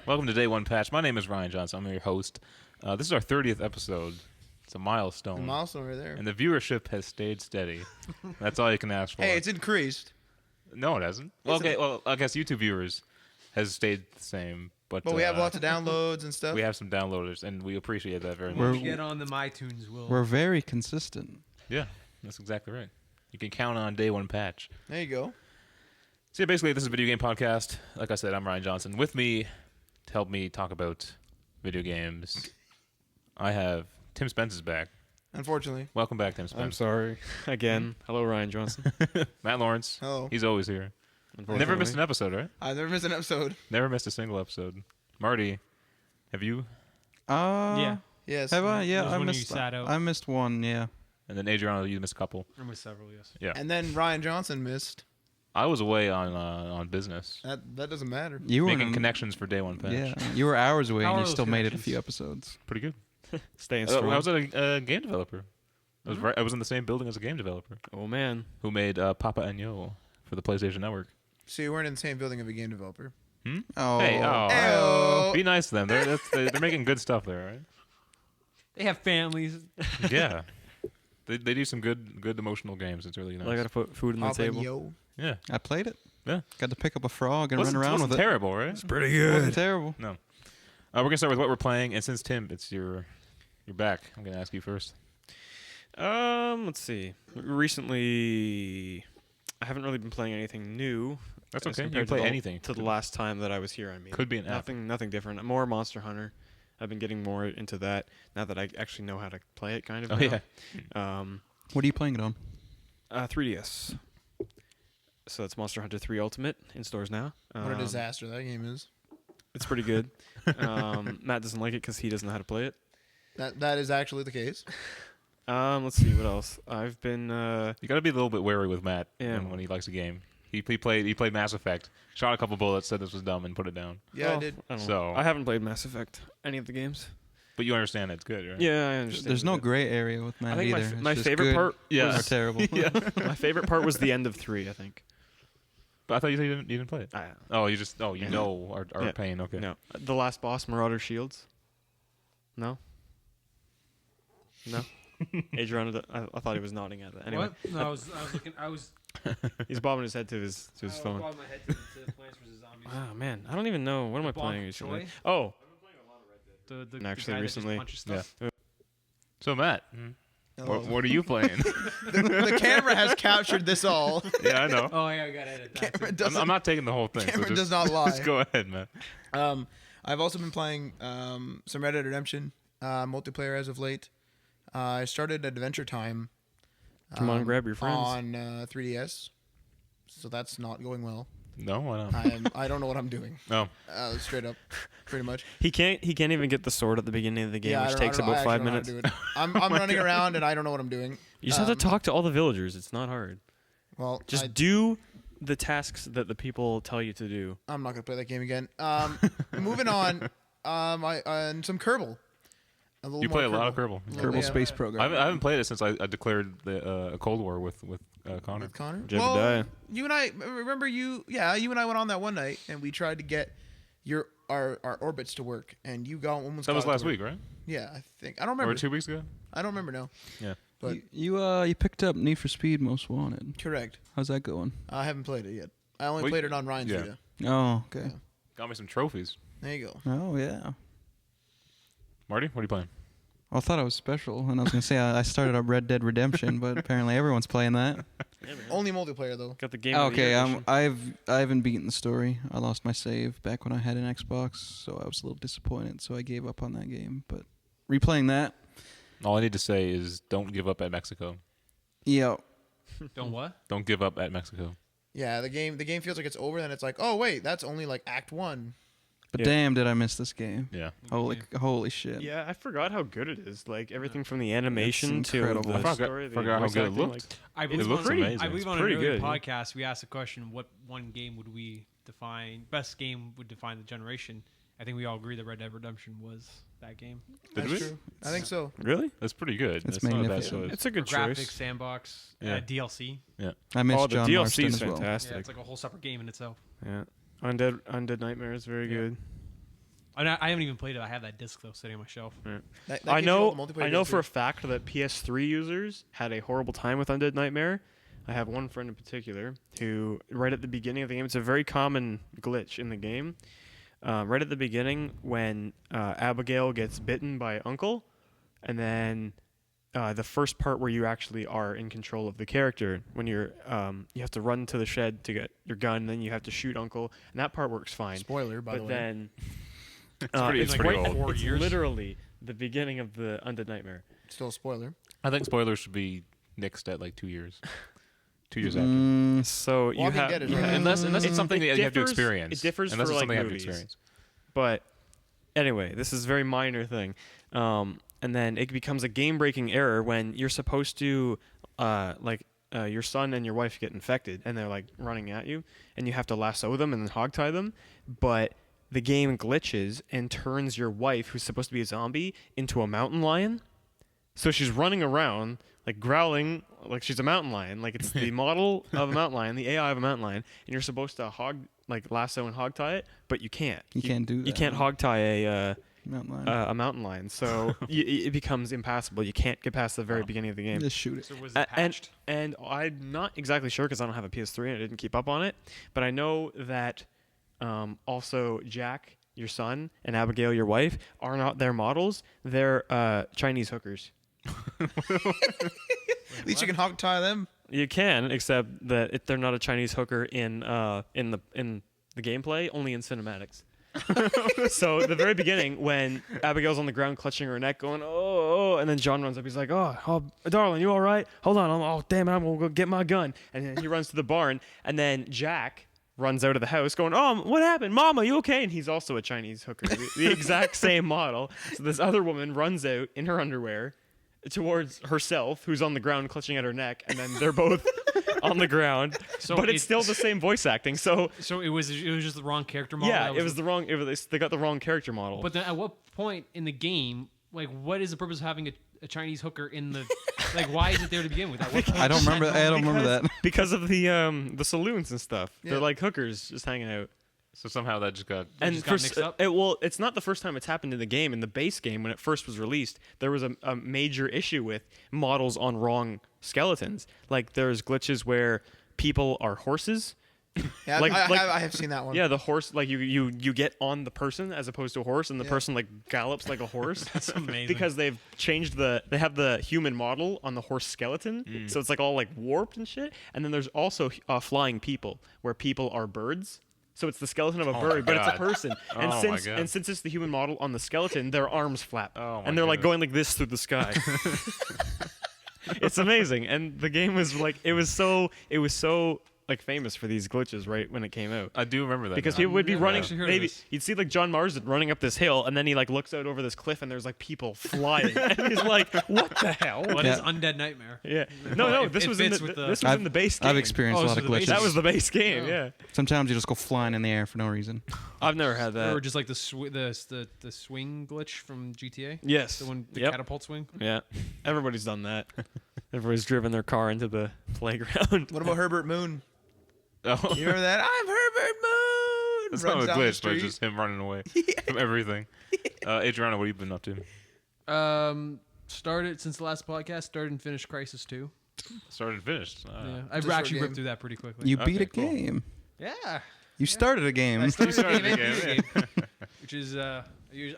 Welcome to Day One Patch. My name is Ryan Johnson. I'm your host. This is our 30th episode. It's a milestone. The milestone right there. And the viewership has stayed steady. That's all you can ask for. Hey, it's increased. No, it hasn't. Well, okay. Well, I guess YouTube viewers has stayed the same. But we have lots of downloads and stuff. We have some downloaders, and we appreciate that very When much. we get on the iTunes, We're very consistent. Yeah, that's exactly right. You can count on Day One Patch. There you go. So yeah, basically, this is a video game podcast. Like I said, I'm Ryan Johnson. With me to help me talk about video games, I have Tim Spence is back. Unfortunately. Welcome back, Tim Spence. I'm sorry. Again. Hello, Ryan Johnson. Matt Lawrence. Hello. He's always here. Never missed an episode, right? I've never missed an episode. Never missed a single episode. Marty, have you? Yeah. Yes. Have I? Yeah, There's I one you missed. sat out. I missed one. Yeah. And then Adriano, you missed a couple. I'm with several, yes. Yeah. And then Ryan Johnson missed. I was away on business, That doesn't matter. You were making connections for Day One Patch. Yeah, you were hours away, How and are you those still made it a connections? few episodes. Pretty good. Staying I strong. was at a game developer. I was in the same building as a game developer Oh man. who made Papa and Yo for the PlayStation Network. So you weren't in the same building of a game developer. Oh. Hey, Ew. be nice to them. They're making good stuff there, right? They have families. Yeah. They do some good emotional games. It's really nice. I gotta put food on the Papa table. Yo. Yeah. I played it. Yeah. Got to pick up a frog and run around wasn't with it. terrible, right? Pretty good. Wasn't terrible. No. We're gonna start with what we're playing, and since Tim, you're back, I'm gonna ask you first. Let's see. Recently, I haven't really been playing anything new. That's as okay. You compared can play to anything. to the last time that I was here. I mean, Could be an app. nothing different. More Monster Hunter. I've been getting more into that now that I actually know how to play it. Kind of. Oh now. yeah. What are you playing it on? 3DS. So it's Monster Hunter 3 Ultimate in stores now. What a disaster that game is. It's pretty good. Matt doesn't like it because he doesn't know how to play it. That is actually the case. Let's see what else. I've been. You gotta be a little bit wary with Matt Yeah. when he likes a game. He played Mass Effect, shot a couple bullets, said this was dumb, and put it down. Yeah, I did. I don't know. So- I haven't played Mass Effect, any of the games. But you understand it's good, right? Yeah, I understand. There's no it. gray area with Matt I think either. my, It's my just favorite good part Yeah. or terrible. My favorite part was the end of 3, I think. But I thought you said you didn't play it. Oh, you know our Yeah. pain. Okay. No. The last boss, Marauder Shields. No? No? Adrian, I thought he was nodding at that. Anyway, What? No, I was looking. I was. he's bobbing his head to his phone. bobbing my head to Plants vs. Zombies. Wow, man. I don't even know. What am I Bonk playing recently? Troy? Oh, The Actually, guy that just recently- punches stuff. So Matt, Hello. what are you playing? the camera has captured this all. Yeah, I know. Oh yeah, I gotta edit that. Camera too. I'm not taking the whole thing. Camera so just, does not lie. Just go ahead, man. I've also been playing some Red Dead Redemption multiplayer as of late. I started Adventure Time. Come on, grab your friends. On 3DS. So that's not going well. No, why not? I don't know what I'm doing. No. Straight up, pretty much. He can't even get the sword at the beginning of the game, I which don't- takes I don't- I about 5 actually don't know minutes. how to do it. I'm running around and I don't know what I'm doing. You just have to talk to all the villagers. It's not hard. Well, Just do the tasks that the people tell you to do. I'm not gonna play that game again. Moving on. And some Kerbal. You play a lot of Kerbal. Kerbal Yeah. Space I Program. haven't played it since I declared a Cold War with Connor. With Connor. Jebediah. You and I remember you. Yeah, you and I went on that one night and we tried to get our orbits to work, and you got almost. That was got it last to work. week, right? Yeah, I think I don't remember. Or 2 weeks ago? I don't remember now. Yeah. But You picked up Need for Speed Most Wanted. correct. How's that going? I haven't played it yet. I only Well, played it on Ryan's yeah. Vita. Oh, okay. Got me some trophies. There you go. Oh yeah. Marty, what are you playing? Well, I thought I was special, and I was gonna say I started up Red Dead Redemption, but apparently everyone's playing that. Only multiplayer though. Got the game. of the Okay, year edition. I haven't beaten the story. I lost my save back when I had an Xbox, so I was a little disappointed. So I gave up on that game. But replaying that, All I need to say is don't give up at Mexico. yeah, Don't what? Don't give up at Mexico. Yeah, the game feels like it's over, then it's like, oh wait, that's only like Act 1. but Yeah. damn, did I miss this game? Yeah. Holy shit! Yeah, I forgot how good it is. Like everything from the animation to incredible. the I story. the forgot how voice good it acting, looked. I It believe looks on, amazing. I believe It's on pretty an earlier good, yeah. podcast we asked the question, what one game would we define? Best game would define the generation. I think we all agree that Red Dead Redemption was that game. Did That's we? true. I think so. Really? That's pretty good. It's That's not a bad magnificent. choice. It's a good Graphics, choice. sandbox, Yeah. DLC. I missed Oh, the John DLC Marston is as well. fantastic. Yeah, it's like a whole separate game in itself. Yeah. Undead Nightmare is very Yeah. good. I haven't even played it. I have that disc though sitting on my shelf. That I gives you all know. the multiplayer I know games for a too. fact that PS3 users had a horrible time with Undead Nightmare. I have one friend in particular who, right at the beginning of the game, it's a very common glitch in the game. Right at the beginning, when Abigail gets bitten by Uncle, and then the first part where you actually are in control of the character, when you have to run to the shed to get your gun, then you have to shoot Uncle, and that part works fine. Spoiler, by the But way. then it's pretty right- old. 4 It's years. literally the beginning of the Undead Nightmare. Still a spoiler. I think spoilers should be nixed at like 2 years. 2 years after. So you Walking have Dead is yeah. right. Unless it's something that you have to differs- experience. It differs Unless for it's like something you have to movies. experience. But anyway, this is a very minor thing. And then it becomes a game-breaking error when you're supposed to, your son and your wife get infected, and they're like running at you, and you have to lasso them and then hogtie them. But the game glitches and turns your wife, who's supposed to be a zombie, into a mountain lion. So she's running around, like growling, like she's a mountain lion. Like it's the model of a mountain lion, the AI of a mountain lion, and you're supposed to lasso and hogtie it, but you can't. You can't do You that. can't hogtie Mountain lion. a mountain lion, so it becomes impassable. You can't get past the very beginning of the game. Just shoot it. So was it patched? And I'm not exactly sure because I don't have a PS3 and I didn't keep up on it, but I know that also Jack, your son, and Abigail, your wife, are not their models. They're Chinese hookers. At least you can hog tie them. You can, except that they're not a Chinese hooker in the gameplay, only in cinematics. So the very beginning, when Abigail's on the ground clutching her neck, going oh, and then John runs up. He's like, oh, darling, you all right? Hold on. Oh, damn it, I'm gonna go get my gun. And then he runs to the barn, and then Jack runs out of the house, going, oh, what happened, Mama? You okay? And he's also a Chinese hooker, the exact same model. So this other woman runs out in her underwear towards herself, who's on the ground clutching at her neck, and then they're both on the ground. So but it's still the same voice acting. So So it was just the wrong character model. yeah, that it was the wrong. They got the wrong character model. But then, at what point in the game, like, what is the purpose of having a Chinese hooker in the? Like, why is it there to begin with? At what point I don't does remember. that I don't remember that. because of the saloons and stuff. Yeah. They're like hookers just hanging out. So somehow that just got. They just got mixed up? It's not the first time it's happened in the game. In the base game, when it first was released, there was a major issue with models on wrong skeletons. Like there's glitches where people are horses. Yeah, Like- I have seen that one. Yeah, the horse, like you get on the person as opposed to a horse, and the person like gallops like a horse. That's amazing. Because they've changed they have the human model on the horse skeleton, so it's like all like warped and shit. And then there's also flying people, where people are birds. So it's the skeleton of a my bird, but it's a God. person. And Oh my God. since it's the human model on the skeleton, their arms flap, Oh my and they're like goodness. going like this through the sky. It's amazing, and the game was like it was so like famous for these glitches right when it came out. I do remember that. Because now. people would be never running. actually heard of Maybe this. you'd see like John Marsden running up this hill, and then he like looks out over this cliff, and there's like people flying, and he's like, "What the hell?" What is Yeah. Undead Nightmare? Yeah. No. It- This it was in fits the with the- this was in the base game. I've experienced Oh, a lot so of the base- glitches. That was the base game. Oh. Yeah. Sometimes you just go flying in the air for no reason. I've never had that. Or just like the swing glitch from GTA. Yes. The one, the Yep. catapult swing. Yeah. Everybody's done that. Everybody's driven their car into the playground. What about Herbert Moon? Oh, You remember that? I'm Herbert Moon. it's Runs not a down the glitch, but street. just him running away from everything. Adriana, what have you been up to? Started since the last podcast. Started and finished Crisis 2. Started and finished. Yeah, I've Just for a actually game. ripped through that pretty quickly. You Okay, beat a cool. game. Yeah. You started a game. I started a started game the and game, beat a game, which is I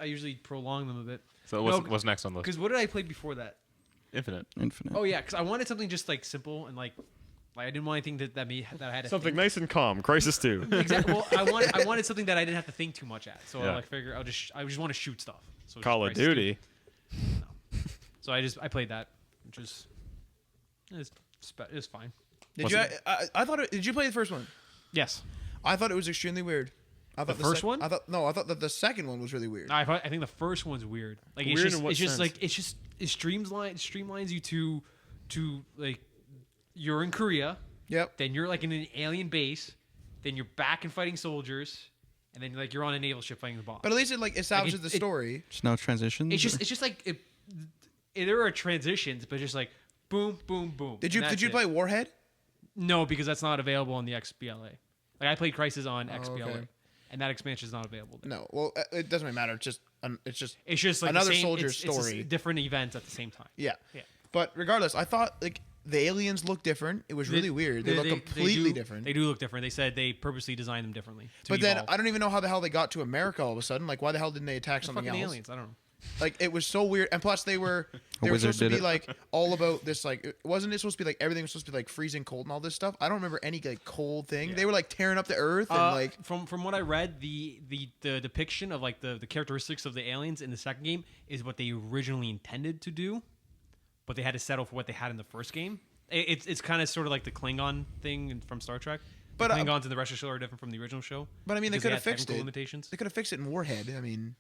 usually prolong them a bit. So No, what's next on the list? Because what did I play before that? Infinite. Infinite. Oh yeah, because I wanted something just like simple and like I didn't want anything that I had to Something think. nice and calm. Crisis 2. Exactly. Well, I wanted something that I didn't have to think too much at. So Yeah. I figure I just want to shoot stuff. So it's Call of Crisis 2. Duty. So I played that, which is it's fine. Did What's you? it? I thought. Did you play the first one? Yes. I thought it was extremely weird. I thought The first one? I thought that the second one was really weird. I think the first one's weird. Like Weird in what it's just sense? like it streamlines you to like you're in Korea, Yep. then you're like in an alien base, then you're back and fighting soldiers, and then like you're on a naval ship fighting the boss. But at least it like establishes the it- story. Just no transitions. It's or- just like there are transitions, but just like boom, boom, boom. Did and you that's play it. Warhead? No, because that's not available on the XBLA. Like I played Crisis on XBLA, okay. and that expansion is not available. There. No, well, it doesn't really matter. It's just It's just like another the same, soldier's it's story. different events at the same time. Yeah. Yeah. But regardless, I thought like the aliens look different. It was really weird. They look completely different. They do look different. They said they purposely designed them differently. But then I don't even know how the hell they got to America all of a sudden. Like, why the hell didn't they attack They're something fucking else? aliens. I don't know. Like, it was so weird. And plus, they were wizard supposed to did be it. like all about this. Like, wasn't it supposed to be like everything was supposed to be like freezing cold and all this stuff? I don't remember any like cold thing. Yeah. They were like tearing up the earth and like. From what I read, the depiction of like the characteristics of the aliens in the second game is what they originally intended to do, but they had to settle for what they had in the first game. It's kind of sort of like the Klingon thing from Star Trek. The But, Klingons in the rest of the show are different from the original show. But I mean, they because could have had fixed technical it. Limitations. They could have fixed it in Warhead. I mean,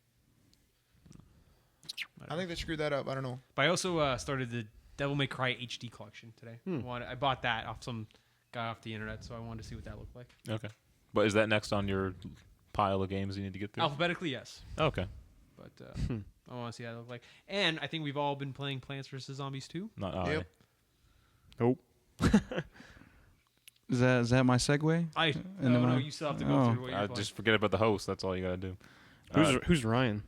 I think they screwed that up. I don't know. But I also started the Devil May Cry HD collection today. I bought that off some guy off the internet, so I wanted to see what that looked like. Okay. But is that next on your pile of games you need to get through? Alphabetically, yes. Okay. But I want to see how that look like. And I think we've all been playing Plants vs. Zombies 2. Not I. Yep. Nope. Is that my segue? No, you still have to go through what you're playing. Just forget about the host. That's all you gotta do. Who's Ryan?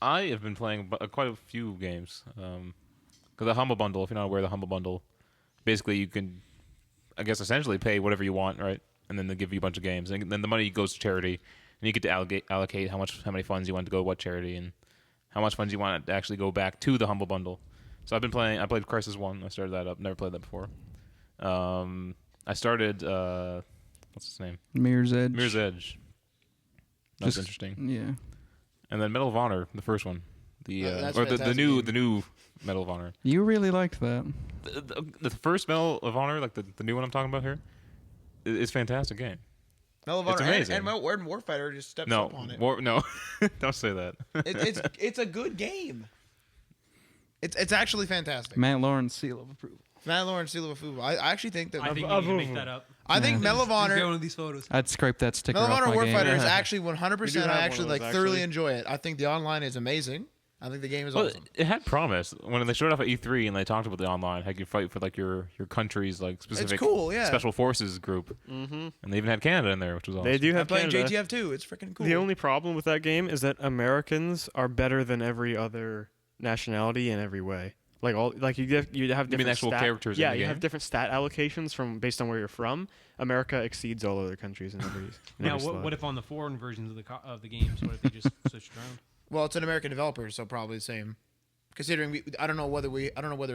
I have been playing quite a few games. Because the Humble Bundle, if you're not aware of the Humble Bundle, basically you can, I guess, essentially pay whatever you want, right? And then they give you a bunch of games, and then the money goes to charity, and you get to allocate how many funds you want to go to what charity, and how much funds you want to actually go back to the Humble Bundle. So I've been playing. I played Crisis 1. I started that up. Never played that before. I started. What's his name? Mirror's Edge. Mirror's Edge. That's interesting. Yeah. And then Medal of Honor, the first one, that's or the fantastic new game. Medal of Honor. You really liked that. The first Medal of Honor, like the new one I'm talking about here, is a fantastic game. Medal of It's Honor amazing. and Warfighter just steps No, up on it. no, don't say that. It's a good game. It's actually fantastic. Matt Lawrence seal of approval. Matt Lawrence seal of approval. I actually think that I think you need to make that up. I think Medal of Get Honor one of these photos. I'd scrape that sticker Medal of off Honor my Warfighter game. is actually 100%. We do have I one actually of like those, thoroughly actually. enjoy it. I think the online is amazing. I think the game is awesome. It had promise when they showed off at E3 and they talked about the online, how you fight for like your country's like specific cool, yeah. special forces group, and they even had Canada in there, which was awesome. They do I'm have playing Canada. JTF 2. It's freaking cool. The only problem with that game is that Americans are better than every other nationality in every way. Like you have different You mean actual stat, characters in Yeah, the you game? have different stat allocations based on where you're from. America exceeds all other countries in every. Now, what if on the foreign versions of the games? What if they just switched around? Well, it's an American developer, so probably the same. Considering I don't know whether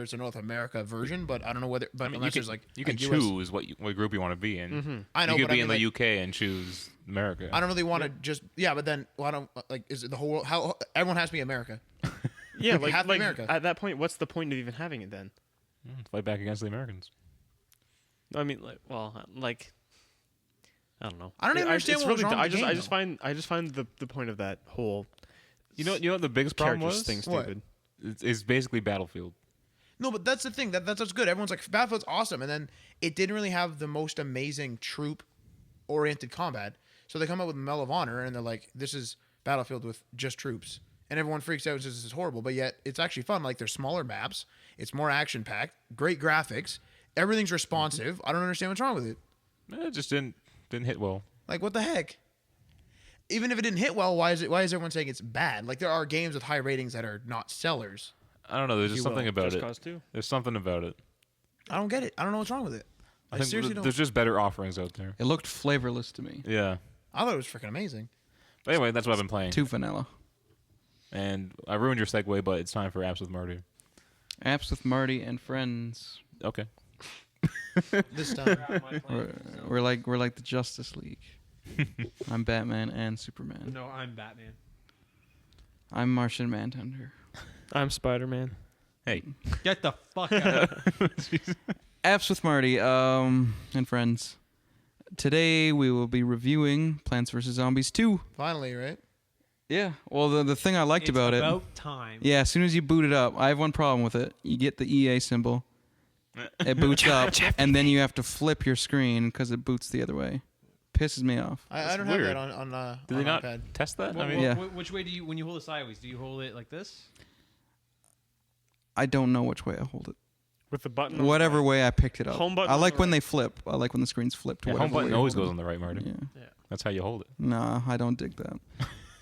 it's a North America version, but I don't know whether. But I mean, unless there's like you can a US choose what group you want to be in. Mm-hmm. I know, you could but be I in mean, the like, UK and choose America. I don't really want to just but then I don't like is it the whole how everyone has to be America. Yeah, You have to be like America. at that point, what's the point of even having it then? Fight back against the Americans. I mean, I don't know. I don't even understand it's what was really, wrong with the game, I just find the point of that whole You know what the biggest problem characters was? thing What? stupid. It's basically Battlefield. No, but that's the thing. That's what's good. Everyone's like Battlefield's awesome, and then it didn't really have the most amazing troop-oriented combat. So they come out with Medal of Honor, and they're like, "This is Battlefield with just troops," and everyone freaks out and says this is horrible. But yet it's actually fun. Like there's smaller maps, it's more action-packed, great graphics, everything's responsive. I don't understand what's wrong with it. It just didn't hit well. Like what the heck? Even if it didn't hit well, why is everyone saying it's bad? Like there are games with high ratings that are not sellers. I don't know. There's just something about Just it. Cause 2. There's something about it. I don't get it. I don't know what's wrong with it. I think seriously don't. there's just better offerings out there. It looked flavorless to me. Yeah. I thought it was freaking amazing. But anyway, that's what I've been playing. Too vanilla. And I ruined your segue, but it's time for Apps with Marty. Apps with Marty and friends. Okay. This time. We're like the Justice League. I'm Batman and Superman. No, I'm Batman. I'm Martian Manhunter. I'm Spider-Man. Hey. Get the fuck out. Apps with Marty and friends. Today we will be reviewing Plants vs. Zombies 2. Finally, right? Yeah. Well, the thing I liked It's about it. about time. Yeah, as soon as you boot it up, I have one problem with it. You get the EA symbol. It boots up, and then you have to flip your screen because it boots the other way. Pisses me off. I don't weird. have that on Did they not iPad. test that? Well, I mean, Yeah. Which way do you, when you hold it sideways, do you hold it like this? I don't know which way I hold it. With the button. on the Whatever right. way I picked it up. Home button I on like the when right. they flip. I like when the screen's flipped. Yeah, home whatever button way always you're goes on holding the right, Marty. it. Yeah. That's how you hold it. Nah, I don't dig that.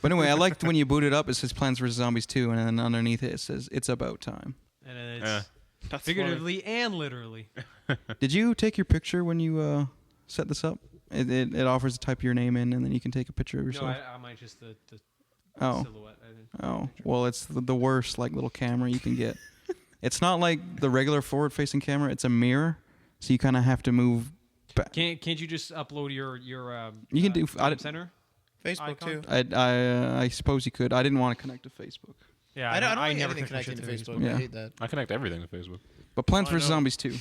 But anyway, I liked when you boot it up, it says Plants vs. Zombies 2, and then underneath it says, it's about time. And then Yeah. it's That's figuratively and literally. Did you take your picture when you set this up? It offers to type your name in, and then you can take a picture of No, yourself. I might just the Oh. silhouette. I didn't. Oh, well, it's the worst like little camera you can get. It's not like the regular forward-facing camera. It's a mirror, so you kind of have to move back. Can't you just upload your You can do- I Game did- center? Facebook Icon? too. I suppose you could. I didn't want to connect to Facebook. Yeah, I don't like never anything connect my connecting shit to Facebook. Yeah. I hate that. I connect everything to Facebook. But Plants Oh, I vs. know. Zombies 2.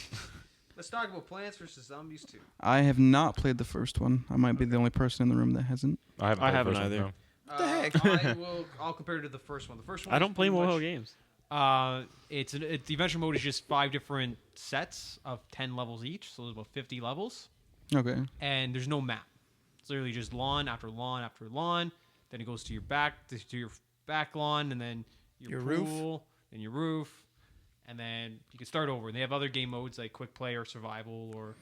Let's talk about Plants vs Zombies 2. I have not played the first one. I might be the only person in the room that hasn't. I haven't. I played the haven't first one, either. no. What the heck? I'll compare it to the first one. The first one. I is don't play pretty mobile much- games. The adventure mode is just 5 different sets of 10 levels each, so there's about 50 levels, Okay. and there's no map. It's literally just lawn after lawn after lawn. Then it goes to your back lawn, and then your roof. pool, and your roof, and then you can start over. And they have other game modes like quick play or survival or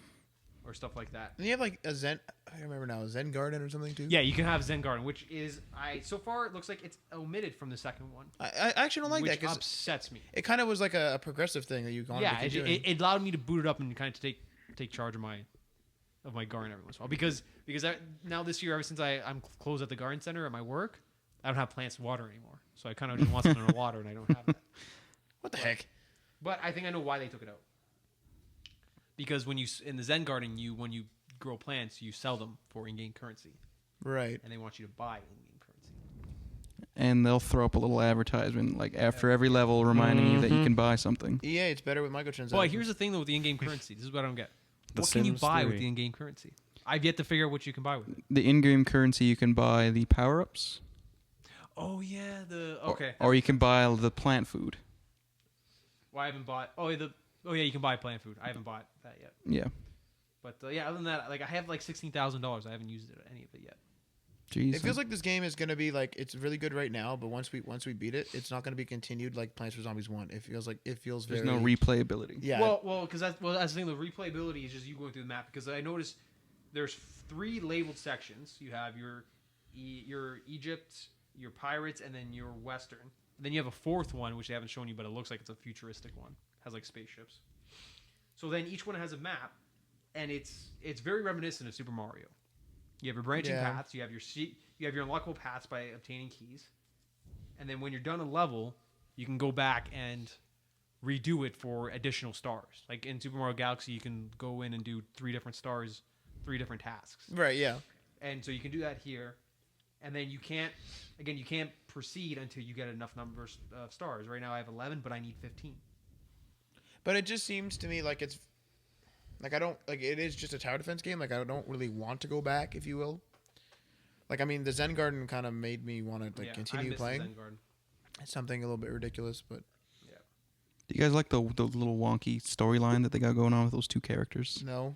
stuff like that. And you have like a I remember now, a Zen Garden or something too. Yeah, you can have Zen Garden, which is so far it looks like it's omitted from the second one. I actually don't like which that because upsets me. it kind of was like a progressive thing that you wanted Yeah, to keep doing. it allowed me to boot it up and kind of take charge of my garden every once in a while because now this year ever since I'm closed at the garden center at my work, I don't have plants to water anymore. So I kind of just want something to water and I don't have that. What the heck? But I think I know why they took it out. Because when you in the Zen Garden, when you grow plants, you sell them for in-game currency, Right. and they want you to buy in-game currency. And they'll throw up a little advertisement like after every level reminding you that you can buy something. EA, it's better with microtransactions. Boy, here's the thing though with the in-game currency. This is what I don't get. The What can you Sims buy with 3. the in-game currency? I've yet to figure out what you can buy with it. The in-game currency you can buy the power-ups, Oh yeah, or you can buy the plant food. Well, I haven't bought. Oh yeah, you can buy plant food. I haven't bought that yet. Yeah. But yeah, other than that, like I have like $16,000. I haven't used any of it yet. Jeez. It feels like this game is gonna be like it's really good right now, but once we beat it, it's not gonna be continued like Plants vs Zombies 1. It feels there's very no replayability. Yeah. Well, because that's the thing. The replayability is just you going through the map. Because I noticed there's 3 labeled sections. You have your Egypt, your pirates, and then your Western. And then you have a 4th one, which they haven't shown you, but it looks like it's a futuristic one. It has like spaceships. So then each one has a map, and it's very reminiscent of Super Mario. You have your branching Yeah. paths. You have your unlockable paths by obtaining keys, and then when you're done a level, you can go back and redo it for additional stars. Like in Super Mario Galaxy, you can go in and do 3 different stars, 3 different tasks. right. Yeah. And so you can do that here, and then you can't proceed until you get enough numbers of stars. Right now I have 11, but I need 15. But it just seems to me like it's like I don't like it is just a tower defense game. Like I don't really want to go back, if you will. Like I mean, the Zen Garden kind of made me want to Yeah, I continue miss the playing. Zen Garden. It's something a little bit ridiculous, but Do you guys like the little wonky storyline that they got going on with those 2 characters? no.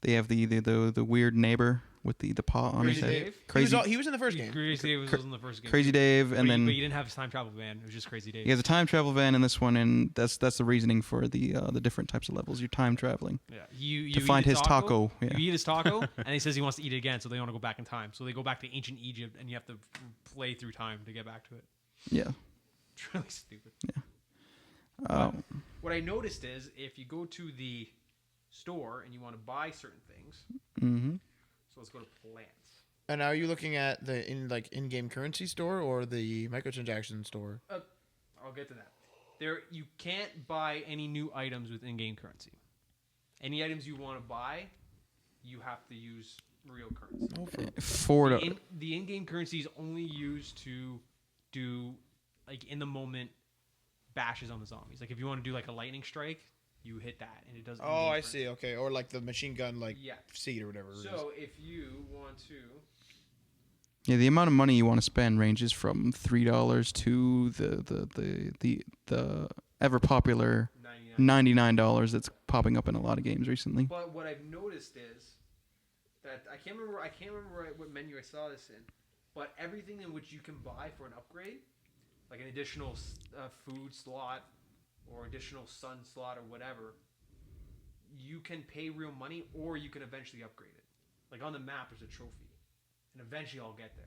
They have the weird neighbor with the paw on his Crazy head. Dave? Crazy, He was in the first game. Crazy Dave was in the first game. Crazy Dave, and but then you didn't have his time travel van. It was just Crazy Dave. he has a time travel van in this one, and that's the reasoning for the different types of levels. You're time traveling. Yeah, you To eat find a his taco, yeah. You eat his taco, and he says he wants to eat it again, so they want to go back in time. So they go back to ancient Egypt, and you have to play through time to get back to it. Yeah. It's really stupid. Um, What I noticed is if you go to the store and you want to buy certain things, mm-hmm. so let's go to plants. And now are you looking at the in-game currency store or the microtransaction store? I'll get to that. You can't buy any new items with in-game currency. Any items you want to buy, you have to use real currency. Oh, The in-game currency is only used to do like in the moment bashes on the zombies. Like if you want to do like a lightning strike, you hit that and it does. Oh, I see. Okay, or like the machine gun, seed or whatever. it is. So if you want to, Yeah, the amount of money you want to spend ranges from $3 to the ever popular 99. $99 that's popping up in a lot of games recently. But what I've noticed is that I can't remember what menu I saw this in, but everything in which you can buy for an upgrade, like an additional food slot or additional sun slot or whatever, you can pay real money or you can eventually upgrade it. Like on the map, there's a trophy, and eventually I'll get there.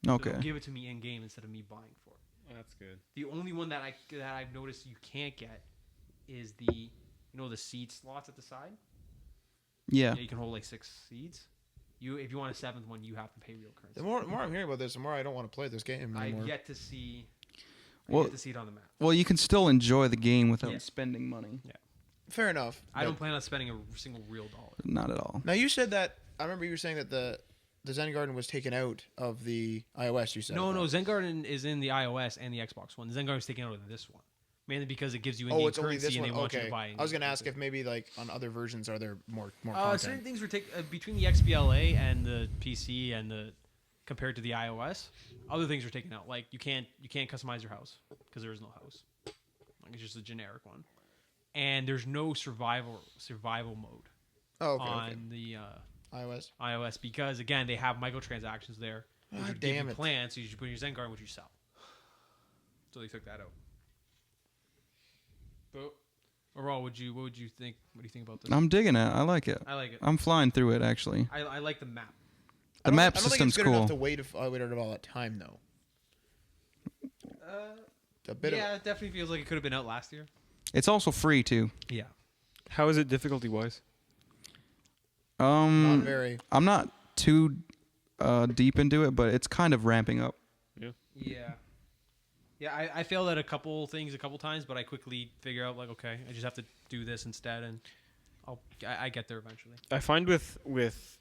So Okay. they'll give it to me in game instead of me buying for it. That's good. The only one that I've noticed you can't get is the the seed slots at the side. Yeah. You can hold like 6 seeds. If you want a 7th one, you have to pay real currency. The more I'm hearing about this, the more I don't want to play this game anymore. I've yet to see. Well- Yet to see it on the map. Well, you can still enjoy the game without Yeah. spending money. Fair enough. I don't but- plan on spending a single real dollar. Not at all. Now you said that. I remember you were saying that the Zen Garden was taken out of the iOS. You said. No, Zen Garden is in the iOS and the Xbox One. Zen Garden is taken out of this one, mainly because it gives you in-game Oh, it's only currency this and one. they want you Okay. to buy. I was gonna in-game ask if currency. maybe like on other versions are there more certain content. things were between the XBLA and the PC and the compared to the iOS. Other things are taken out. Like you can't customize your house because there is no house. Like it's just a generic one, and there's no survival mode Oh, okay. on Okay. the iOS. iOS because again they have microtransactions there. Which Ah, would give damn you it. plants, so you should put in your Zen Garden, which you sell. So they took that out. But overall, what do you think? What do you think about this? I'm digging it. I like it. I like it. I'm flying through it actually. I like the map. The map I don't think system's it's good cool. enough to wait all that time though. It's a bit Yeah, it definitely feels like it could have been out last year. It's also free too. Yeah. How is it difficulty wise? of not very. I'm not too deep into it, but it's kind of ramping up. Yeah. Yeah, I failed at a couple things a couple times, but I quickly figure out like, okay, I just have to do this instead, and I get there eventually. I find with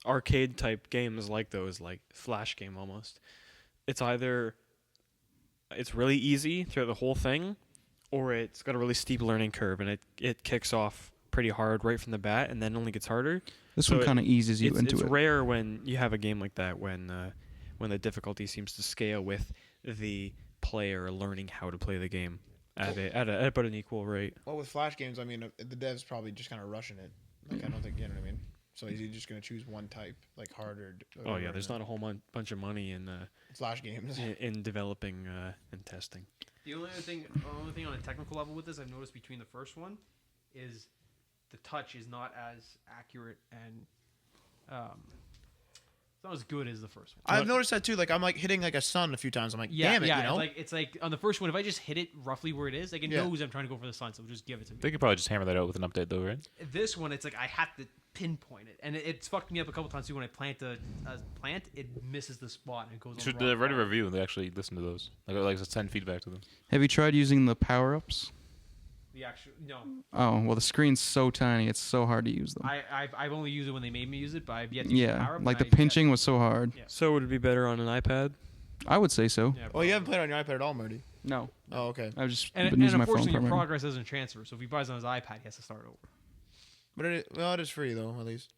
arcade type games like those, like Flash game almost, it's either it's really easy throughout the whole thing, or it's got a really steep learning curve and it kicks off pretty hard right from the bat and then only gets harder. This So one kind of eases you into It's it. rare when you have a game like that when the difficulty seems to scale with the player learning how to play the game at about an equal rate. Well, with Flash games, I mean, the dev's probably just kind of rushing it. Like, I don't think, you know what I mean? So is he just going to choose one type, like harder? Oh yeah, there's not a whole bunch of money in Flash games. in developing and testing. The only thing on a technical level with this I've noticed between the first one is the touch is not as accurate and it's not as good as the first one. I've noticed that too. Like, I'm like hitting like a sun a few times. I'm like, damn it, you know? It's like on the first one, if I just hit it roughly where it is, like it Yeah. knows I'm trying to go for the sun, so it'll just give it to me. They could probably just hammer that out with an update, though, right? This one, it's like I have to pinpoint it, and it's fucked me up a couple times too. When I plant a plant, it misses the spot and it goes. Should on the the wrong Reddit spot. review? They actually listen to those. Like send feedback to them. Have you tried using the power-ups? The actual no, Oh, well, the screen's so tiny, it's so hard to use them. I've only used it when they made me use it, but I've yet to use the Yeah, power up, like the and I- pinching was so hard. Yeah. So would it be better on an iPad? I would say so. Yeah, Oh, you haven't played on your iPad at all, Marty? No, Oh, okay. I've just And, been and using my phone unfortunately, your primarily. progress doesn't transfer. So if he buys on his iPad, he has to start over. But it is free, though, at least.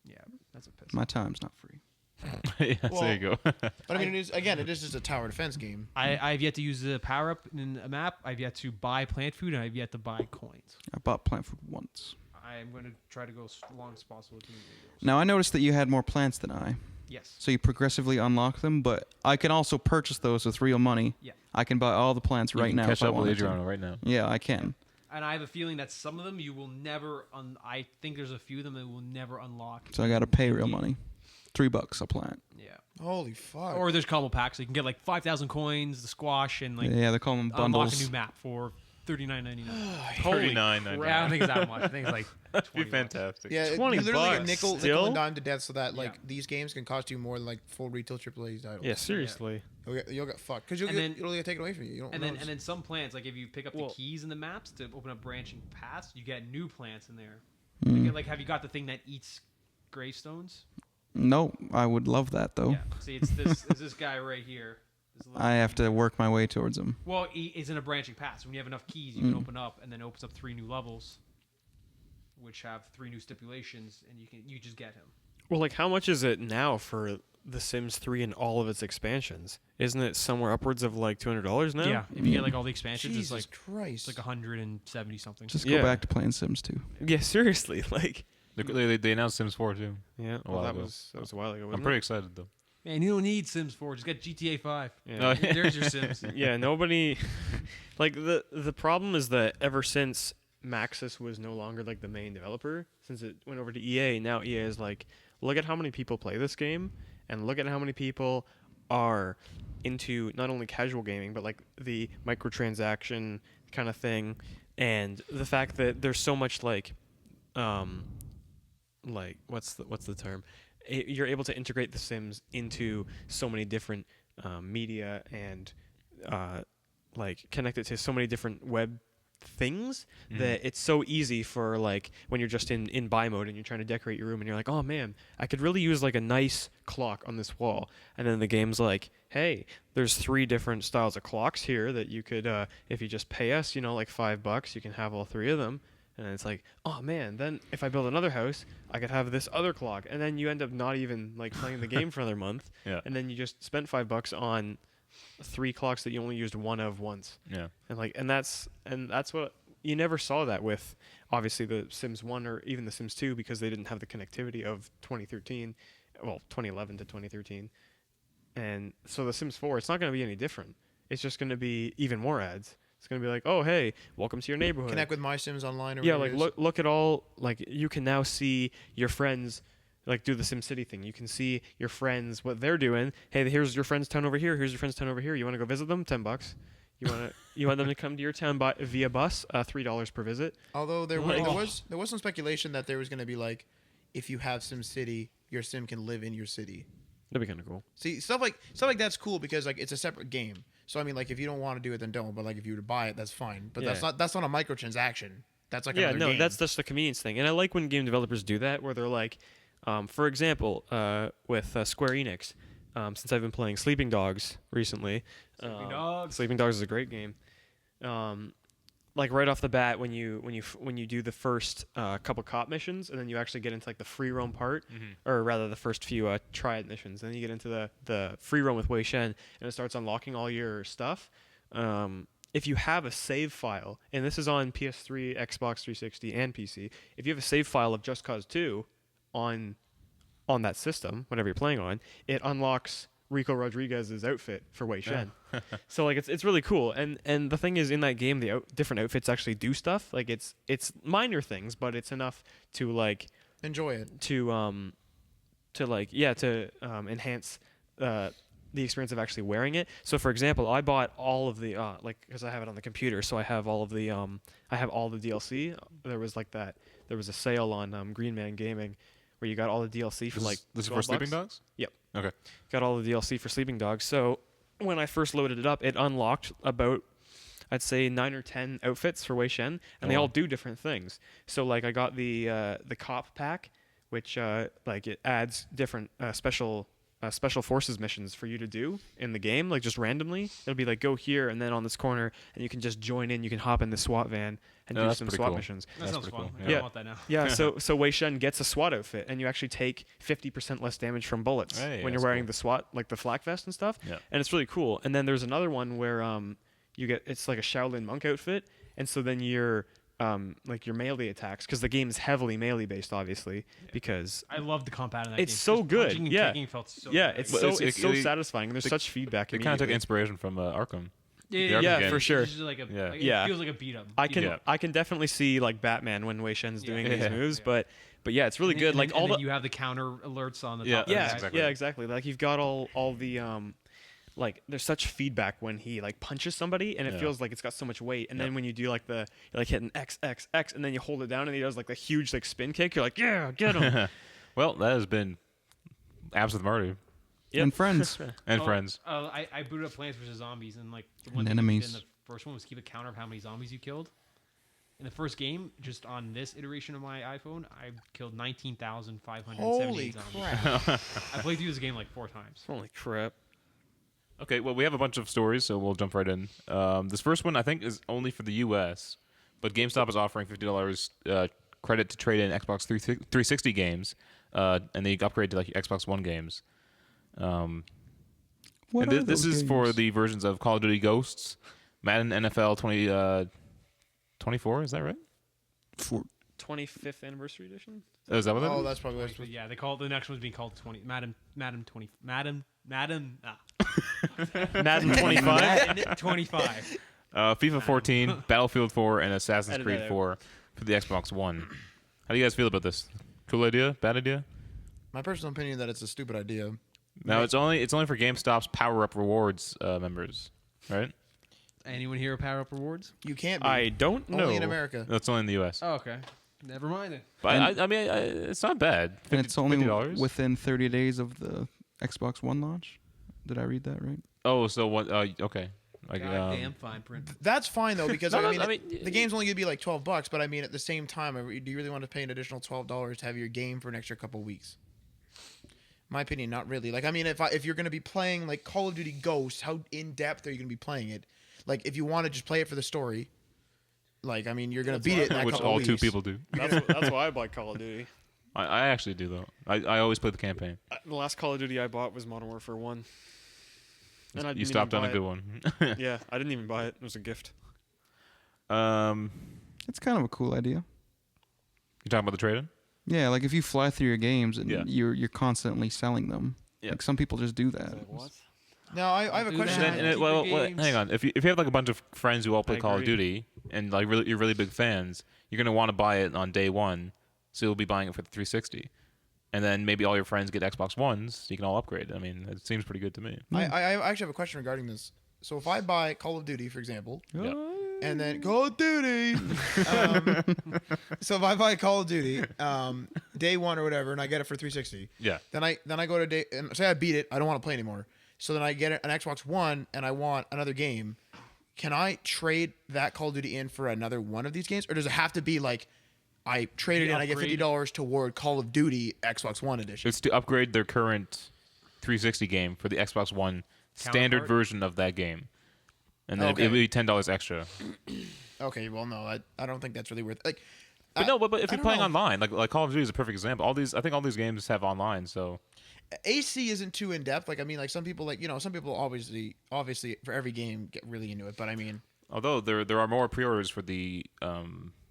Yeah, that's a piss. My time's not free. Yes, Well- there you go. But I mean, it is just a tower defense game. I've yet to use the power up in a map. I've yet to buy plant food, and I've yet to buy coins. I bought plant food once. I'm going to try to go as long as possible with these videos. Now, I noticed that you had more plants than I, Yes. so you progressively unlock them, but I can also purchase those with real money. Yeah. I can buy all the plants You right can now catch if I up with wanted to. Adriano right now. Yeah, I can. And I have a feeling that some of them you will never. I think there's a few of them that will never unlock. So I got to pay real in-game. money. $3 a plant. Yeah. Holy fuck. Or there's combo packs. So you can get like 5,000 coins, the squash, and like Yeah, they're calling them unlock a bundles. new map for $39.99. $39.99. I don't think it's that much. I think it's like That'd be 20 bucks. fantastic. yeah, $20 you literally get bucks nickel still? and dime to death so that, like, Yeah. these games can cost you more than, like, full retail AAA titles. Yeah, seriously. You'll get fucked. Because And then- it'll get taken away from you. You don't And notice. then some plants, like if you pick up Well- the keys in the maps to open up branching paths, you get new plants in there. Mm. Like have you got the thing that eats gravestones? No, I would love that, though. Yeah. See, it's this guy right here. This little- I have to work my way towards them. Well, it's in a branching path. So when you have enough keys, you can open up, and then it opens up 3 new levels, which have 3 new stipulations, and you just get him. Well, like how much is it now for The Sims 3 and all of its expansions? Isn't it somewhere upwards of like $200 now? Yeah, if you get like all the expansions, Jesus it's Christ. like 170 something. Just Yeah. go back to playing Sims 2. Yeah, seriously. Like They announced Sims 4 too. yeah, A well, while that ago. was a while ago. I'm wasn't pretty it? excited though. Man, you don't need Sims 4. Just get GTA 5. Yeah. There's your Sims. Yeah, nobody like the problem is that ever since Maxis was no longer like the main developer, since it went over to EA, now EA is like, look at how many people play this game and look at how many people are into not only casual gaming but like the microtransaction kind of thing, and the fact that there's so much like what's the term? You're able to integrate the Sims into so many different media and like connect it to so many different web things that it's so easy for like when you're just in buy mode and you're trying to decorate your room and you're like, oh man, I could really use like a nice clock on this wall, and then the game's like, hey, there's 3 different styles of clocks here that you could if you just pay us, you know, like $5, you can have all 3 of them. And it's like, oh man, then if I build another house, I could have this other clock, and then you end up not even like playing the game for another month, and then you just spent $5 on 3 clocks that you only used one of once. Yeah. And that's what you never saw that with obviously the Sims 1 or even the Sims 2, because they didn't have the connectivity of 2011 to 2013. And so the Sims 4, it's not going to be any different. It's just going to be even more ads. It's going to be like, oh, hey, welcome to your neighborhood. Connect with My Sims Online. Or yeah, whatever like it is. look at all, like you can now see your friends like do the SimCity thing. You can see your friends, what they're doing. Hey, here's your friend's town over here. Here's your friend's town over here. You want to go visit them? $10. You want them to come to your town via bus? $3 per visit. Although there Like- was some speculation that there was going to be like, if you have SimCity, your Sim can live in your city. That'd be kind of cool. See, stuff like that's cool because like it's a separate game. So I mean, like if you don't want to do it, then don't. But like if you were to buy it, that's fine. But Yeah. that's not a microtransaction. That's like Yeah, another no, game. that's just the convenience thing. And I like when game developers do that, where they're like, for example, with Square Enix, since I've been playing Sleeping Dogs recently. Sleeping Dogs. Sleeping Dogs is a great game. Like right off the bat, when you do the first couple cop missions, and then you actually get into like the free roam part, or rather the first few triad missions, and then you get into the free roam with Wei Shen, and it starts unlocking all your stuff. If you have a save file, and this is on PS3, Xbox 360, and PC, if you have a save file of Just Cause 2 on that system, whatever you're playing on, it unlocks Rico Rodriguez's outfit for Wei Shen. So like it's really cool. And the thing is, in that game, the different outfits actually do stuff. Like it's minor things, but it's enough to like enjoy it. to enhance the experience of actually wearing it. So for example, I bought all of the because I have it on the computer, so I have all of the I have all the DLC. There was a sale on Green Man Gaming where you got all the DLC for like this is for $12. Sleeping Dogs? Yep. Okay. Got all the DLC for Sleeping Dogs. So when I first loaded it up, it unlocked about, I'd say 9 or 10 outfits for Wei Shen, and they all do different things. So like I got the cop pack, which like it adds different special forces missions for you to do in the game, like just randomly. It'll be like go here and then on this corner, and you can just join in. You can hop in the SWAT van and do that's some pretty SWAT cool. missions. That That's sounds pretty fun. cool. I Yeah. don't want that now. Yeah, so Wei Shen gets a SWAT outfit, and you actually take 50% less damage from bullets Hey, when you're that's wearing cool. the SWAT, like the flak vest and stuff. Yeah. And it's really cool. And then there's another one where it's like a Shaolin monk outfit, and so then you're like your melee attacks, because the game is heavily melee based, obviously, because I love the combat in that It's game. so Just good, punching and yeah. kicking felt so yeah, good. it's Well, so it's- it's so it- satisfying, and there's they- such feedback. It kind of took immediately. inspiration from Arkham. yeah, the Yeah, Arkham for game. sure. It's just like Yeah. like, Yeah. It feels like a beat up. I can definitely see like Batman when Wei Shen's doing Yeah. these Yeah. moves, Yeah. but yeah, it's really good. Like all the you have the counter alerts on the Yeah, top. of the yeah, guy. exactly. yeah, exactly. Like you've got all the like there's such feedback when he like punches somebody, and it Yeah. feels like it's got so much weight. And Yep. then when you do like you're like hitting X X X, and then you hold it down, and he does like the huge like spin kick. You're like, yeah, get him. Well, that has been Abs with Marty Yep. And friends. and Friends. I booted up Plants vs Zombies, and like the one And thing you did enemies. in the first one was keep a counter of how many zombies you killed. In the first game, just on this iteration of my iPhone, I killed 19,578 Holy zombies. crap! I played through this game like 4 times. Holy crap. Okay, well, we have a bunch of stories, so we'll jump right in. This first one, I think, is only for the U.S., but GameStop is offering $50 credit to trade in Xbox 360 games, and they upgrade to like Xbox One games. What And are this those is for games? the versions of Call of Duty Ghosts, Madden NFL 24, is that right? 25th anniversary edition. Is that what that Oh, is? that's probably what it's Yeah, they call the next one's being called Madden Madden. Madden 25. Madden 25. FIFA 14, Battlefield 4, and Assassin's Edit Creed that out. 4 for the Xbox One. How do you guys feel about this? Cool idea? Bad idea? My personal opinion that it's a stupid idea. No, it's only for GameStop's Power Up Rewards members, right? Anyone here Power Up Rewards? You can't be. I don't know. Only in America. That's only in the U.S. Oh, okay. Never mind then. But I mean, it's not bad. And it's only $50? within 30 days of the Xbox One launch. Did I read that right? Oh, so what? Okay. Like, Goddamn fine print. That's fine though because No, I no, mean, I mean, the game's only gonna be like $12, but I mean at the same time, do you really want to pay an additional $12 to have your game for an extra couple weeks? My opinion, not really. Like I mean, if you're gonna be playing like Call of Duty Ghosts, how in depth are you gonna be playing it? Like if you want to just play it for the story, like I mean, you're gonna beat it in that which couple all weeks. two people do. That's why I bought Call of Duty. I actually do though. I always play the campaign. The last Call of Duty I bought was Modern Warfare 1. And I You didn't stopped even on a buy good it. one. Yeah, I didn't even buy it. It was a gift. It's kind of a cool idea. You talking about the trade-in? Yeah, like if you fly through your games and Yeah. you're constantly selling them. Yeah. Like some people just do that. What? Now I have a Do question. that. And Keep well, your games. hang on. If you have like a bunch of friends who all play I Call of agree. Duty and like you're really big fans, you're gonna want to buy it on day one, so you'll be buying it for the 360, and then maybe all your friends get Xbox Ones, so you can all upgrade. I mean, it seems pretty good to me. I actually have a question regarding this. So if I buy Call of Duty, for example, Yeah. and then Call of Duty. So if I buy Call of Duty, day one or whatever, and I get it for 360, Yeah. then I go to day and say I beat it, I don't want to play anymore. So then I get an Xbox One and I want another game. Can I trade that Call of Duty in for another one of these games, or does it have to be like I trade it The in, I get upgrade? $50 toward Call of Duty Xbox One edition? It's to upgrade their current 360 game for the Xbox One standard Counterpart? version of that game, and then Okay. it would be $10 extra. Okay, well no, I don't think that's really worth. Like, But no, but if I you're don't playing know. online, like Call of Duty is a perfect example. I think all these games have online, so AC isn't too in depth. Like I mean, like some people some people obviously for every game get really into it. But I mean, although there are more pre-orders for the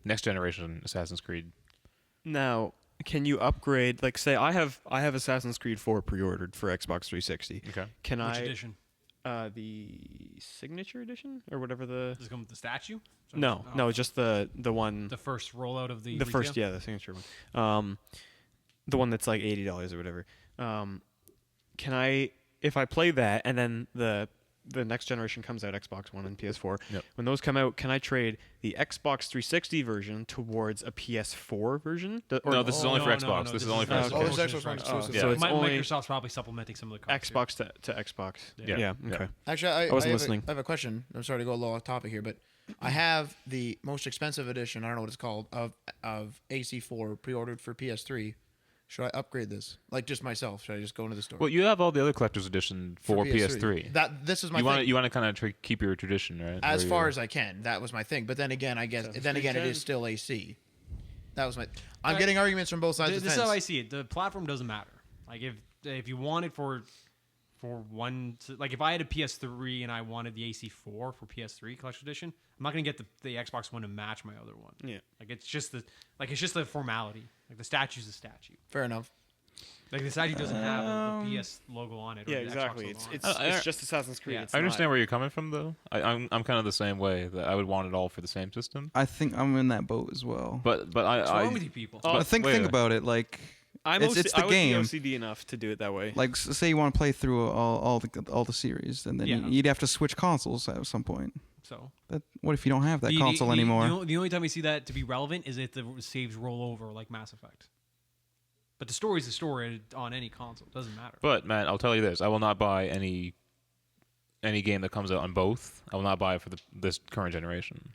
next generation Assassin's Creed. Now, can you upgrade? Like, say I have Assassin's Creed 4 pre-ordered for Xbox 360. Okay. Can Which I edition? the signature edition or whatever the? Does it come with the statue? No, Oh. no, just the one. The first rollout of the. The retail? first, yeah, the signature one. The one that's like $80 or whatever. Can I, if I play that and then the next generation comes out, Xbox One and PS4, Yep. when those come out, can I trade the Xbox 360 version towards a PS4 version? No, this is only for no, Xbox. no, this is this only is for not- Xbox. oh, it's Okay. Xbox One exclusive. Yeah. So it's only Microsoft's probably supplementing some of the cards. Xbox to Xbox. Yeah. Yeah. Yeah. Okay. Actually, I wasn't have listening. I have a question. I'm sorry to go a little off topic here, but I have the most expensive edition. I don't know what it's called of AC4 pre-ordered for PS3. Should I upgrade this? Like just myself? Should I just go into the store? Well, you have all the other collector's edition for PS3. This is my You thing. want to kind of keep your tradition, right? As Where far you're- as I can. That was my thing. But then again, I guess Assassin's then Creed again it 10. is still AC. That was my. I'm Right. getting arguments from both sides of the This is fence. how I see it. The platform doesn't matter. Like if you want it for one, like if I had a PS3 and I wanted the AC4 for PS3 Collection Edition, I'm not gonna get the Xbox One to match my other one. Yeah. Like it's just the formality. Like the statue's a statue. Fair enough. Like the statue doesn't have the PS logo on it. Or Yeah, the Xbox exactly. logo on it. It's just Assassin's Creed. Yeah. It's I understand not- where you're coming from, though. I'm kind of the same way. That I would want it all for the same system. I think I'm in that boat as well. But What's wrong with you people? Oh, But think wait. about it. Like I'm it's the I would game. be OCD enough to do it that way. Like say you want to play through all the series, and then Yeah. you'd have to switch consoles at some point. So What if you don't have that console anymore? The only time we see that to be relevant is if the saves roll over like Mass Effect. But the story's the story on any console. It doesn't matter. But man, I'll tell you this: I will not buy any game that comes out on both. I will not buy it for this current generation.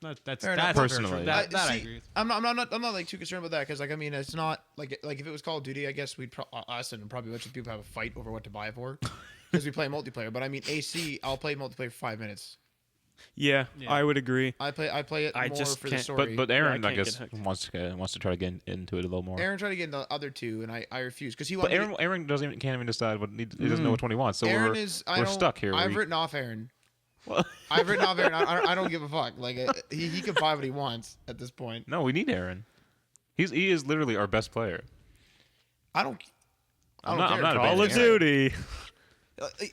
That's Fair that's enough. fair Personally. trade. That I See, agree with. I'm not like too concerned about that because like I mean it's not like if it was Call of Duty I guess we'd us and probably a bunch of people have a fight over what to buy it for because we play multiplayer. But I mean AC I'll play multiplayer for 5 minutes. yeah, Yeah. I would agree. I play it I more just for the can't- story. But Aaron, Yeah, I I can't guess, get hooked. wants to try to get into it a little more. Aaron tried to get into the other two and I refused because he But wanted. Aaron can't even decide what he doesn't know which one he wants. So Aaron we're is I we're don't- stuck here. I've written off Aaron. Well, I've written off Aaron. I don't give a fuck. Like he can buy what he wants at this point. no, we need Aaron. He is literally our best player. I don't. I I'm don't not- care. I'm not Call of abandoning Aaron. Duty.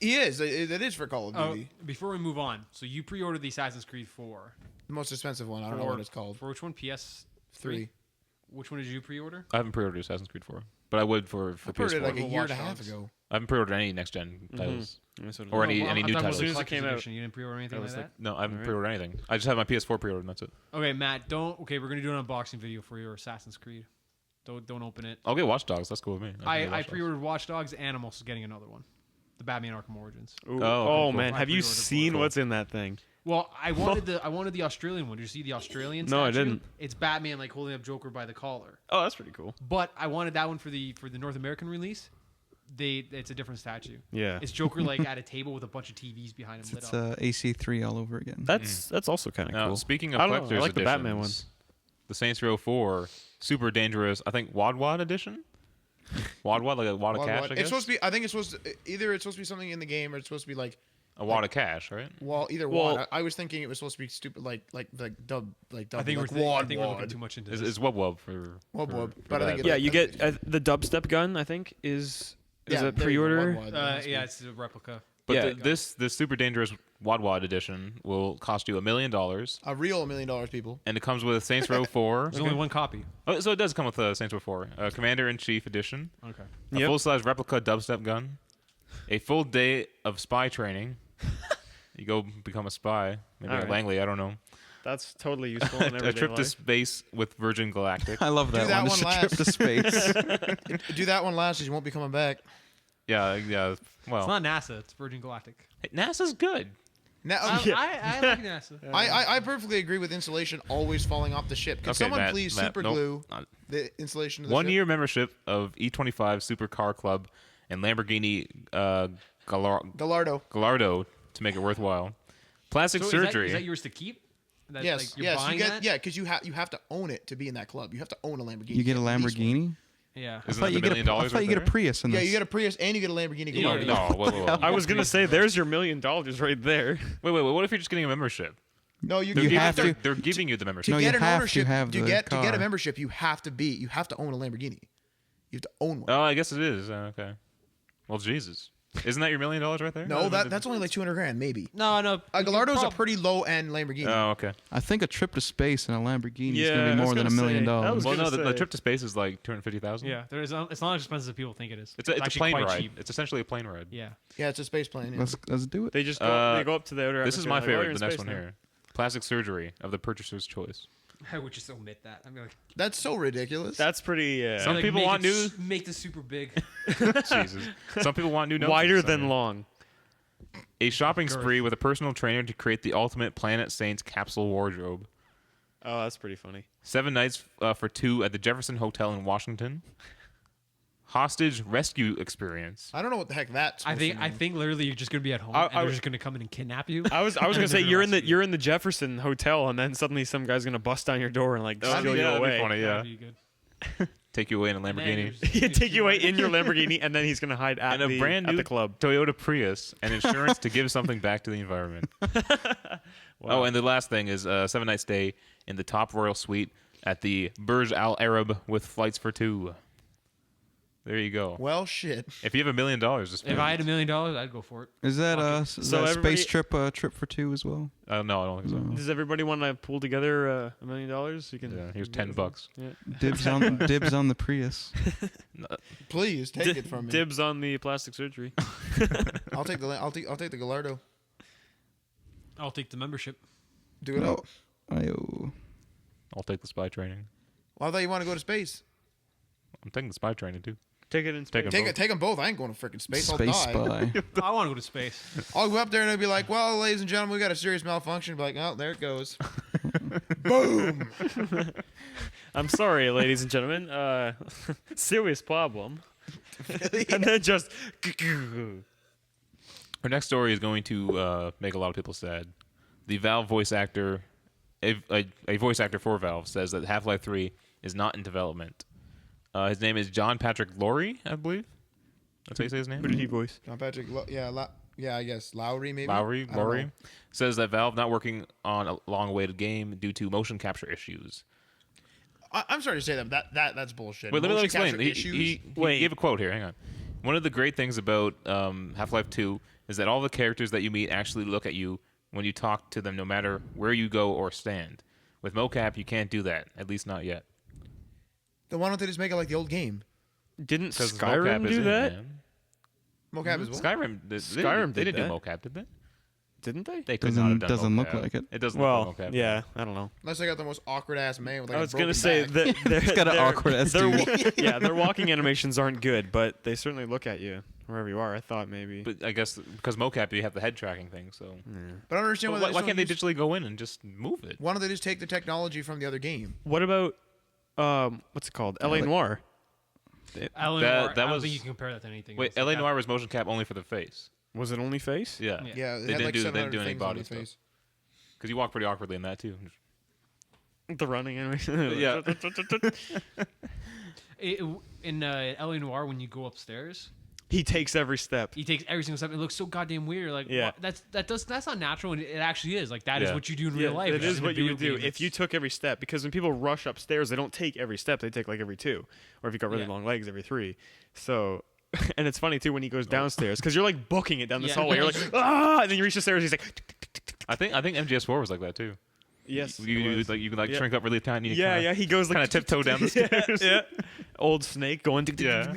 He is. It is for Call of Duty. Before we move on, so you pre-ordered the Assassin's Creed 4. The most expensive one. I don't know what it's called. For which one? PS3? 3. Which one did you pre-order? I haven't pre-ordered Assassin's Creed 4, but I would for I pre-ordered PS4. like a year Watch and a half Dogs. ago. I haven't pre-ordered any next gen titles That's what it or is. any new I thought it was titles. As soon as a it came collector's out, edition. You didn't pre-order anything I like was that? like, No, I haven't Alright. pre-ordered anything. I just have my PS4 pre-ordered, and that's it. Okay, Matt, okay, we're going to do an unboxing video for your Assassin's Creed. Don't open it. I'll get Watch Dogs. That's cool with me. can get I Watch Dogs. pre-ordered Watch Dogs, and I'm also getting another one. The Batman Arkham Origins. Ooh. Oh, okay, Oh cool. man, I have you pre-ordered seen one. what's in that thing? Well, I wanted the Australian one. Did you see the Australian No, I statue? didn't. It's Batman like holding up Joker by the collar. Oh, that's pretty cool. But I wanted that one for the North American release. It's a different statue. Yeah, It's Joker like at a table with a bunch of TVs behind him lit It's up. AC3 all over again. that's also kind of Now, cool. speaking of I don't know, I collector's like the Batman editions, the Saints Row 4 Super Dangerous, I think Wad edition. Wad like a wad of cash. I guess It's supposed to be. I think it's supposed to either it's supposed to be something in the game or it's supposed to be like a wad of cash, right? either Well- one. I was thinking it was supposed to be stupid like dub I think like we're wad, looking wad. too much into It's, this. it's wub for Wub for- wub, for but I think that. it- Yeah, you get the dubstep gun. I think is Yeah, a there you go, pre-order. wad, wad. Yeah, it's a replica. But Yeah. this Super Dangerous Wad edition will cost you $1 million, A real $1 million, people. and it comes with Saints Row 4. There's only one copy. Oh, so it does come with Saints Row 4, Commander in Chief edition, Okay. a Yep. full-size replica dubstep gun, a full day of spy training. You go become a spy, maybe All at right. Langley. I don't know. That's totally useful in A everyday trip to life. space with Virgin Galactic. I love that, that one. one Just a trip last. to space. Do that one last, 'cause you won't be coming back. Yeah. Well, It's not NASA. It's Virgin Galactic. hey, NASA's good. Now, I like NASA. I perfectly agree with insulation always falling off the ship. Can Okay, someone Matt, please Matt, super nope. glue the insulation of the 1 ship? year membership of E25 Supercar Club and Lamborghini Gallardo. to make it worthwhile. Plastic So surgery. Is that yours to keep? That, Yes, like, you're yes, buying you get that? because you have to own it to be in that club. You have to own a Lamborghini. You get a at least one. Lamborghini? Yeah. Isn't I that the $1 million I thought right you get a there? Prius in Yeah, this. you get a Prius and you get a Lamborghini You Gallardo. don't- No, I was gonna say, there's your $1 million right there. wait. What if you're just getting a membership? No, you They're, You giving, have they're, to- they're giving you the membership. to No, get you an have to ownership. have to the get car. a membership, you have to own a Lamborghini. You have to own one. Oh, I guess it is. Okay. Well, Jesus. Isn't that your $1 million right there? No, that's only like $200,000 maybe. No. A Gallardo's a pretty low end Lamborghini. Oh, okay. I think a trip to space in a Lamborghini is Yeah, going to I be was more than $1 gonna million. say, that was Well, no, gonna the say- trip to space is like 250,000. Yeah, it's not as expensive as people think it is. It's a actually plane quite ride. cheap. It's essentially a plane ride. Yeah. Yeah, it's a space plane. Yeah. Let's do it. They just Uh, go up to the outer This is atmosphere, my like, oh, you're favorite. in The next space one now. here. Plastic surgery of the purchaser's choice. I would just omit that. I'm like, That's so ridiculous. That's pretty Some like, people make want it new- Make this super big. Jesus. Some people want new noses. wider so- than long. A shopping Girth. spree with a personal trainer to create the ultimate Planet Saints capsule wardrobe. Oh, that's pretty funny. 7 nights for 2 at the Jefferson Hotel in Washington. Hostage rescue experience. I don't know what the heck that's. I think literally you're just gonna be at home I- and I- they're just gonna come in and kidnap you. I was And gonna then say they're you're in the rescue you. Jefferson Hotel, and then suddenly some guy's gonna bust down your door and like Oh, steal yeah, you that'd be away. funny, yeah. That'd be good. Take you away in a And then Lamborghini. there's- He'd take you away in your Lamborghini, and then he's gonna hide at And a the brand new at the club. Toyota Prius and insurance to give something back to the environment. Oh, and the last thing is a 7-night stay in the top royal suite at the Burj Al Arab with flights for 2. There you go. Well, shit. If you have $1 million to spend, If I had $1 million, I'd go for it. Is that So that everybody- space trip for 2 as well? no, I don't think so. Does everybody want to pull together $1 million? You can. Yeah, here's you can get $10. Yeah. Dibs on the Prius. Please take it from me. Dibs on the plastic surgery. I'll take the Gallardo. I'll take the membership. Do it No. up. Ayo. I'll take the spy training. Well, I thought you want to go to space. I'm taking the spy training too. Take it in Take space. it. Take them both. I ain't going to freaking space. Space I'll die. spy. I want to go to space. I'll go up there and I'll be like, well, ladies and gentlemen, we got a serious malfunction. Be like, oh, there it goes. Boom. I'm sorry, ladies and gentlemen. Serious problem. And then just. Our next story is going to make a lot of people sad. The Valve voice actor, a voice actor for Valve, says that Half-Life 3 is not in development. His name is John Patrick Lowry, I believe. That's how you say his name? Who did he voice? John Patrick, I guess Lowry maybe. Lowry I don't know. says that Valve not working on a long-awaited game due to motion capture issues. I'm sorry to say that, but that's bullshit. Wait, let me Motion explain. capture He issues? he Wait. gave a quote here. Hang on. One of the great things about Half-Life 2 is that all the characters that you meet actually look at you when you talk to them, no matter where you go or stand. With mocap, you can't do that, at least not yet. Then why don't they just make it like the old game? Didn't 'Cause Skyrim mocap is do in, that? man. Mocap is what? Skyrim Skyrim they did didn't do that. mocap, did they? Didn't they? They could not have done Doesn't look mocap. like it. It doesn't Well, look like mocap. yeah, I don't know. Unless they got the most awkward ass man with like I a was gonna broken say back. that It's got an awkward ass dude. yeah, their walking animations aren't good, but they certainly look at you wherever you are. I thought maybe. But I guess because mocap, you have the head tracking thing, so. But I don't understand But why, why can't they just digitally go in and just move it? why don't they just take the technology from the other game? What about what's it called? L.A. Noire. Alan That- Noir, that I don't was- think you can compare that to anything. Wait, else. LA That- Noir was motion cap only for the face. Was it only face? Yeah. Yeah. Yeah, They had didn't like do- they 700 didn't do any things on body the stuff. face. Because you walk pretty awkwardly in that, too. The running animation. Yeah. In LA Noir, when you go upstairs, He takes every step. he takes every single step. It looks so goddamn weird. Like, Yeah. that's not natural, and it actually is. Like, that is Yeah. what you do in real life. It It's just is in a what you video would do game, if you took every step. Because when people rush upstairs, they don't take every step; they take like every two, or if you got really Yeah. long legs, every three. So, and it's funny too when he goes downstairs because you're like booking it down this Yeah. hallway. You're like and then you reach the stairs. He's like, I think MGS4 was like that, too. yes, You it was. you can Yeah. shrink up really tiny. Yeah, he goes like Kind of tiptoe down the stairs. yeah. Old snake going. Yeah.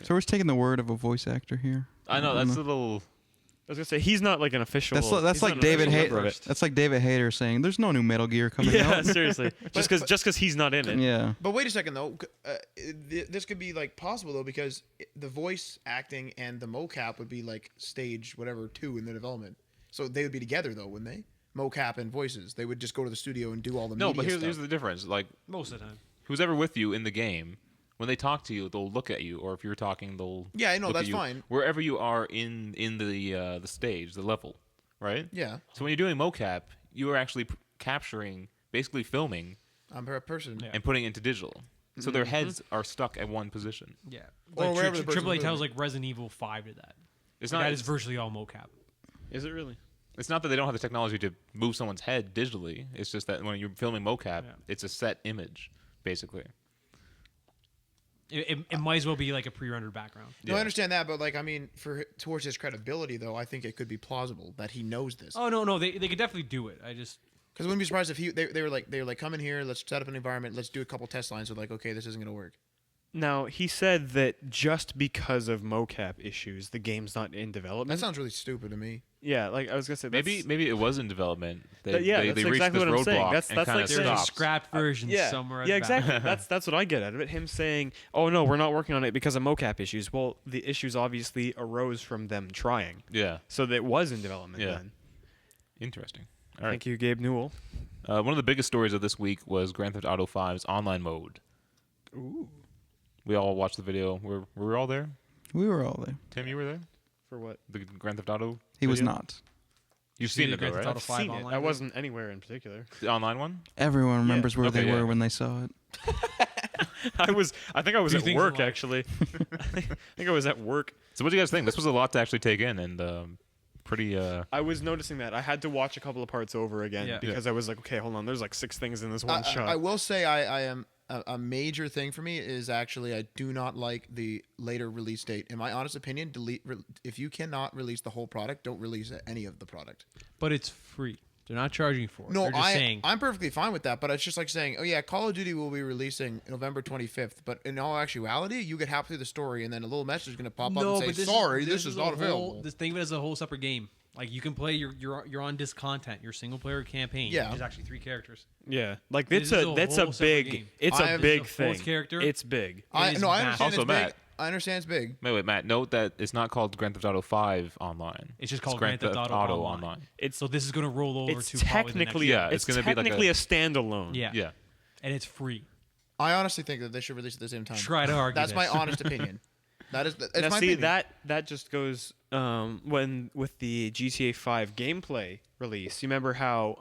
So we're just taking the word of a voice actor here. I know, that's a little... I was gonna say he's not like an official. That's he's like not an David official Hayter. member of it. That's like David Hayter saying, "There's no new Metal Gear coming Yeah, out." seriously. Just because he's not in it. Yeah. But wait a second though, this could be like possible though because the voice acting and the mocap would be like stage whatever 2 in the development. So they would be together though, wouldn't they? Mocap and voices. They would just go to the studio and do all the No, media but here's stuff. the difference. Like, most of the time. who's ever with you in the game, when they talk to you, they'll look at you, or if you're talking, they'll Yeah, I know, look at that's you fine. wherever you are in the stage, the level, right? Yeah, So when you're doing mocap, you are actually capturing, basically filming, I'm a person. Yeah. and putting it into digital. So their heads are stuck at one position. Yeah. Or Like, wherever the person's AAA titles moving. like Resident Evil 5 did that. It's Like, not. that is virtually all mocap. Is it really? It's not that they don't have the technology to move someone's head digitally. It's just that when you're filming mocap, Yeah. it's a set image, basically. It might as well be like a pre-rendered background. No, Yeah. I understand that, but like I mean, for towards his credibility though, I think it could be plausible that he knows this. Oh no, they could definitely do it. I just Because I wouldn't be surprised if they were like come in here, let's set up an environment, let's do a couple test lines. So like, okay, this isn't gonna work. Now he said that just because of mocap issues, the game's not in development. That sounds really stupid to me. Yeah, like I was gonna say, Maybe it was in development. They That's reached exactly this what I'm saying. roadblock That's and like kind of saying- there's a stopped. scrapped version yeah, somewhere. yeah, at the back. exactly. that's what I get out of it. Him saying, "Oh no, we're not working on it because of mocap issues." Well, the issues obviously arose from them trying, Yeah, so that was in development. Yeah. Then. interesting. All right. Thank you, Gabe Newell. One of the biggest stories of this week was Grand Theft Auto 5's online mode. Ooh, We all watched the video. Were we all there? We were all there. Tim, you were there? for what? The Grand Theft Auto? He was video? not. You've See seen the it, though, Grand Theft right? Auto I've 5 seen it. online I version? wasn't anywhere in particular. The online one? Everyone remembers where Okay, they yeah. were when they saw it. I think I was Do at things work in life. actually. I think I was at work. So what do you guys think? This was a lot to actually take in, and pretty... I was noticing that I had to watch a couple of parts over again Yeah. because I was like, okay, hold on. There's like 6 things in this one shot. I will say I am a major thing for me is actually I do not like the later release date. In my honest opinion, if you cannot release the whole product, don't release any of the product. But it's free. They're not charging for it. No, They're just saying I'm perfectly fine with that, but it's just like saying, oh yeah, Call of Duty will be releasing November 25th, but in all actuality, you get halfway through the story and then a little message is going to pop up and say, sorry, this is not available. This thing of it as a whole separate game. Like you can play your on disc content, your single player campaign. Yeah. There's actually 3 characters. yeah, like This that's is a that's whole a separate big game. it's I a have big a fourth thing. character. It's big. I It is no, I understand massive. it's Also, big. Matt. I understand it's big. Wait, Matt, note that it's not called Grand Theft Auto 5 online. It's just called Grand Theft Auto Online. It's So this is going to roll over it's to probably the next technically year. Yeah, it's it's gonna be like technically a- a standalone. Yeah. Yeah. And it's free. I honestly think that they should release it at the same time. Try to argue That's my this. honest opinion. It's Now my see opinion. that just goes when with the GTA 5 gameplay release. You remember how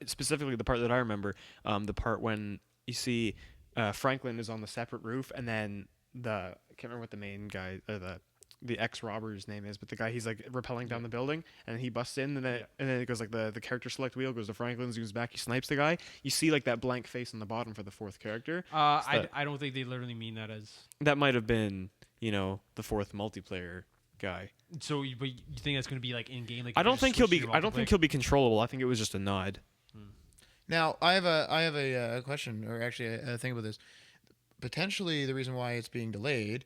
specifically the part that I remember, the part when you see Franklin is on the separate roof, and then I can't remember what the main guy or the the ex-robber's name is, but the guy he's like rappelling down the building, and he busts in, and then it goes like the character select wheel goes to Franklin, zooms back, he snipes the guy. You see like that blank face on the bottom for the fourth character. I don't think they literally mean that as. That might have been, you know, the fourth multiplayer guy. So, but you think that's going to be like in game? Like I don't think he'll be. I don't think he'll be controllable. I think it was just a nod. Now, I have a question, or actually a thing about this. Potentially, the reason why it's being delayed,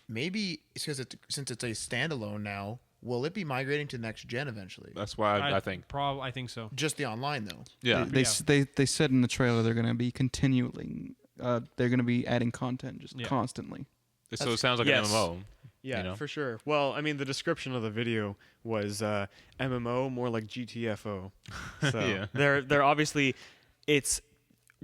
maybe it's because since it's a standalone now, will it be migrating to next gen eventually? That's why I think. I think so. Just the online though. Yeah. They said in the trailer they're going to be continually. They're going to be adding content just constantly. So it sounds like Yes. an MMO. Yeah, you know? for sure. Well, I mean, the description of the video was MMO, more like GTFO. So Yeah. they're obviously, it's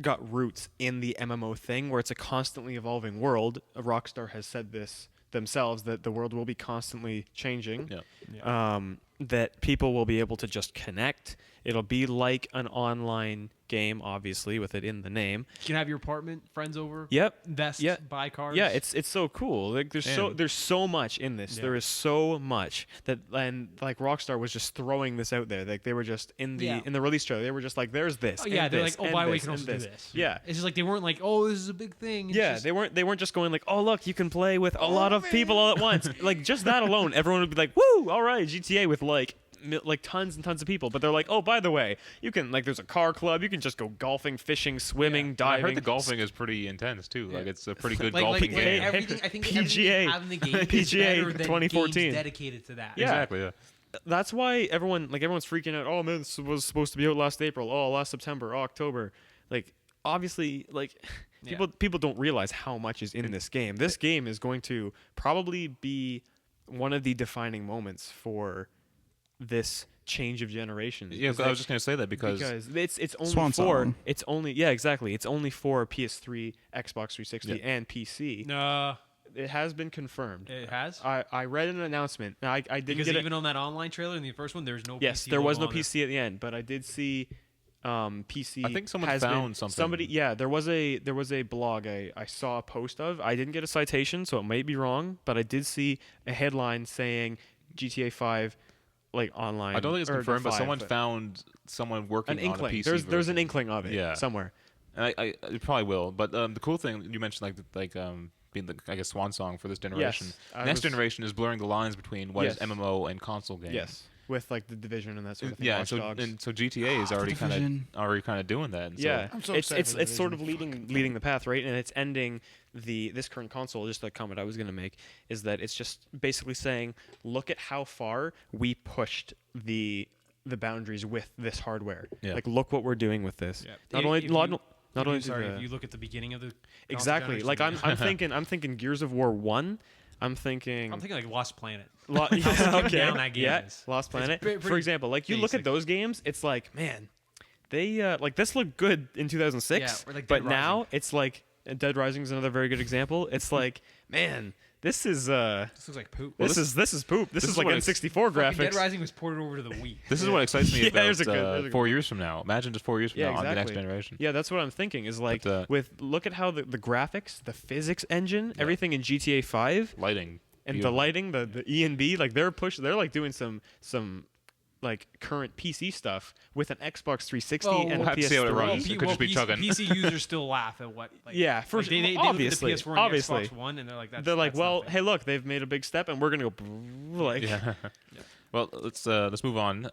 got roots in the MMO thing where it's a constantly evolving world. Rockstar has said this themselves, that the world will be constantly changing. Yeah. That people will be able to just connect. It'll be like an online game, obviously, with it in the name. You can have your apartment, friends over. Yep. Invest. Yeah. Buy cars. Yeah, it's so cool. Like there's so much in this. Yeah. There is so much that, and like Rockstar was just throwing this out there. Like they were just in the release trailer. They were just like, "There's this." Oh, yeah, and they're this, like, "Oh, and by the way, you this, can also and do this." this. Yeah. It's just like they weren't like, "Oh, this is a big thing." It's Yeah, just- they weren't just going like, "Oh, look, you can play with a lot of people all at once." Like just that alone, everyone would be like, "Woo, all right, GTA with like tons and tons of people." But they're like, "Oh, by the way, you can like there's a car club. You can just go golfing, fishing, swimming, I diving." heard the golfing is pretty intense too. Like it's a pretty good like, golfing like game. everything. I think PGA. everything you have in the game is PGA better than 2014. games dedicated to that. Yeah. Exactly. Yeah. That's why everyone's freaking out. "Oh man, this was supposed to be out last April. Oh, last September. Oh, October." Like obviously, like people don't realize how much is in this game. This game is going to probably be one of the defining moments for this change of generations. Yeah, I was just gonna say that because it's only Swan for song. it's only exactly. It's only for PS3, Xbox 360, and PC. No, It has been confirmed. it has. I read an announcement. Now, I didn't Because get even on that online trailer in the first one, there's no. Yes, PC there was no logo on PC at the end, but I did see PC. I think someone has found been, something. Somebody, there was a blog I saw a post of. I didn't get a citation, so it might be wrong, but I did see a headline saying GTA 5 like online. I don't think it's or confirmed, but 5, someone found someone working an inkling. on a PC. There's an version. inkling of it Yeah. somewhere. And I it probably will. But the cool thing you mentioned, being the I guess swan song for this generation. I Next was- generation is blurring the lines between what is Yes. MMO and console game. Yes, with like the Division and that sort of thing. Yeah, Watch Dogs. and so GTA is already Division. kind of doing that. And Yeah, I'm so it's excited for the it's sort of Division. leading the path, right? And it's ending this current console. Just the comment I was gonna make is that it's just basically saying, look at how far we pushed the boundaries with this hardware. Yeah. Like, look what we're doing with this. Yeah. Not If only you- not only if you look at the beginning of the console exactly. Like I'm generation, I'm thinking Gears of War 1. I'm thinking like Lost Planet. yeah, skipped down that game yeah, is. Lost Planet. pretty For example, like you look basic. at those games, it's like, man, they like this looked good in 2006, Yeah, or like but Dead now Rising. it's like Dead Rising is another very good example. It's like, man, this is This looks like poop. this is poop. This this is is like what N64 Fucking graphics. Dead Rising was ported over to the Wii. This is what excites me Yeah, about there's a good 4 years from now. Imagine just 4 years from Yeah, now on the next exactly. generation. Yeah, that's what I'm thinking. Is like But, look at how the graphics, the physics engine, everything in GTA 5, Lighting. and beautiful. the lighting, the E and B, like they're like doing some like current PC stuff with an Xbox 360 Oh, and a we'll have to see how it PS3. runs. It could just be chugging. PC users still laugh at what. Like, Yeah, for like, they obviously, look at the PS4 and obviously. the Xbox One, and they're like, They're like, that's well, nothing. hey, look, they've made a big step, and we're gonna go like. Yeah. Well, let's move on.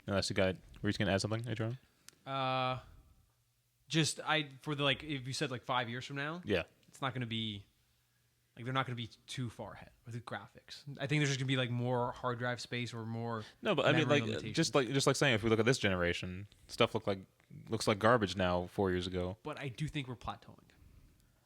Unless you got, were you gonna add something, Adrian? Just for the like, if you said like 5 years from now, Yeah. it's not going to be like they're not going to be too far ahead with the graphics. I think there's just going to be like more hard drive space or more. No, but I mean, memory like limitations. just like saying, if we look at this generation, stuff looks like garbage now. 4 years ago, But I do think we're plateauing.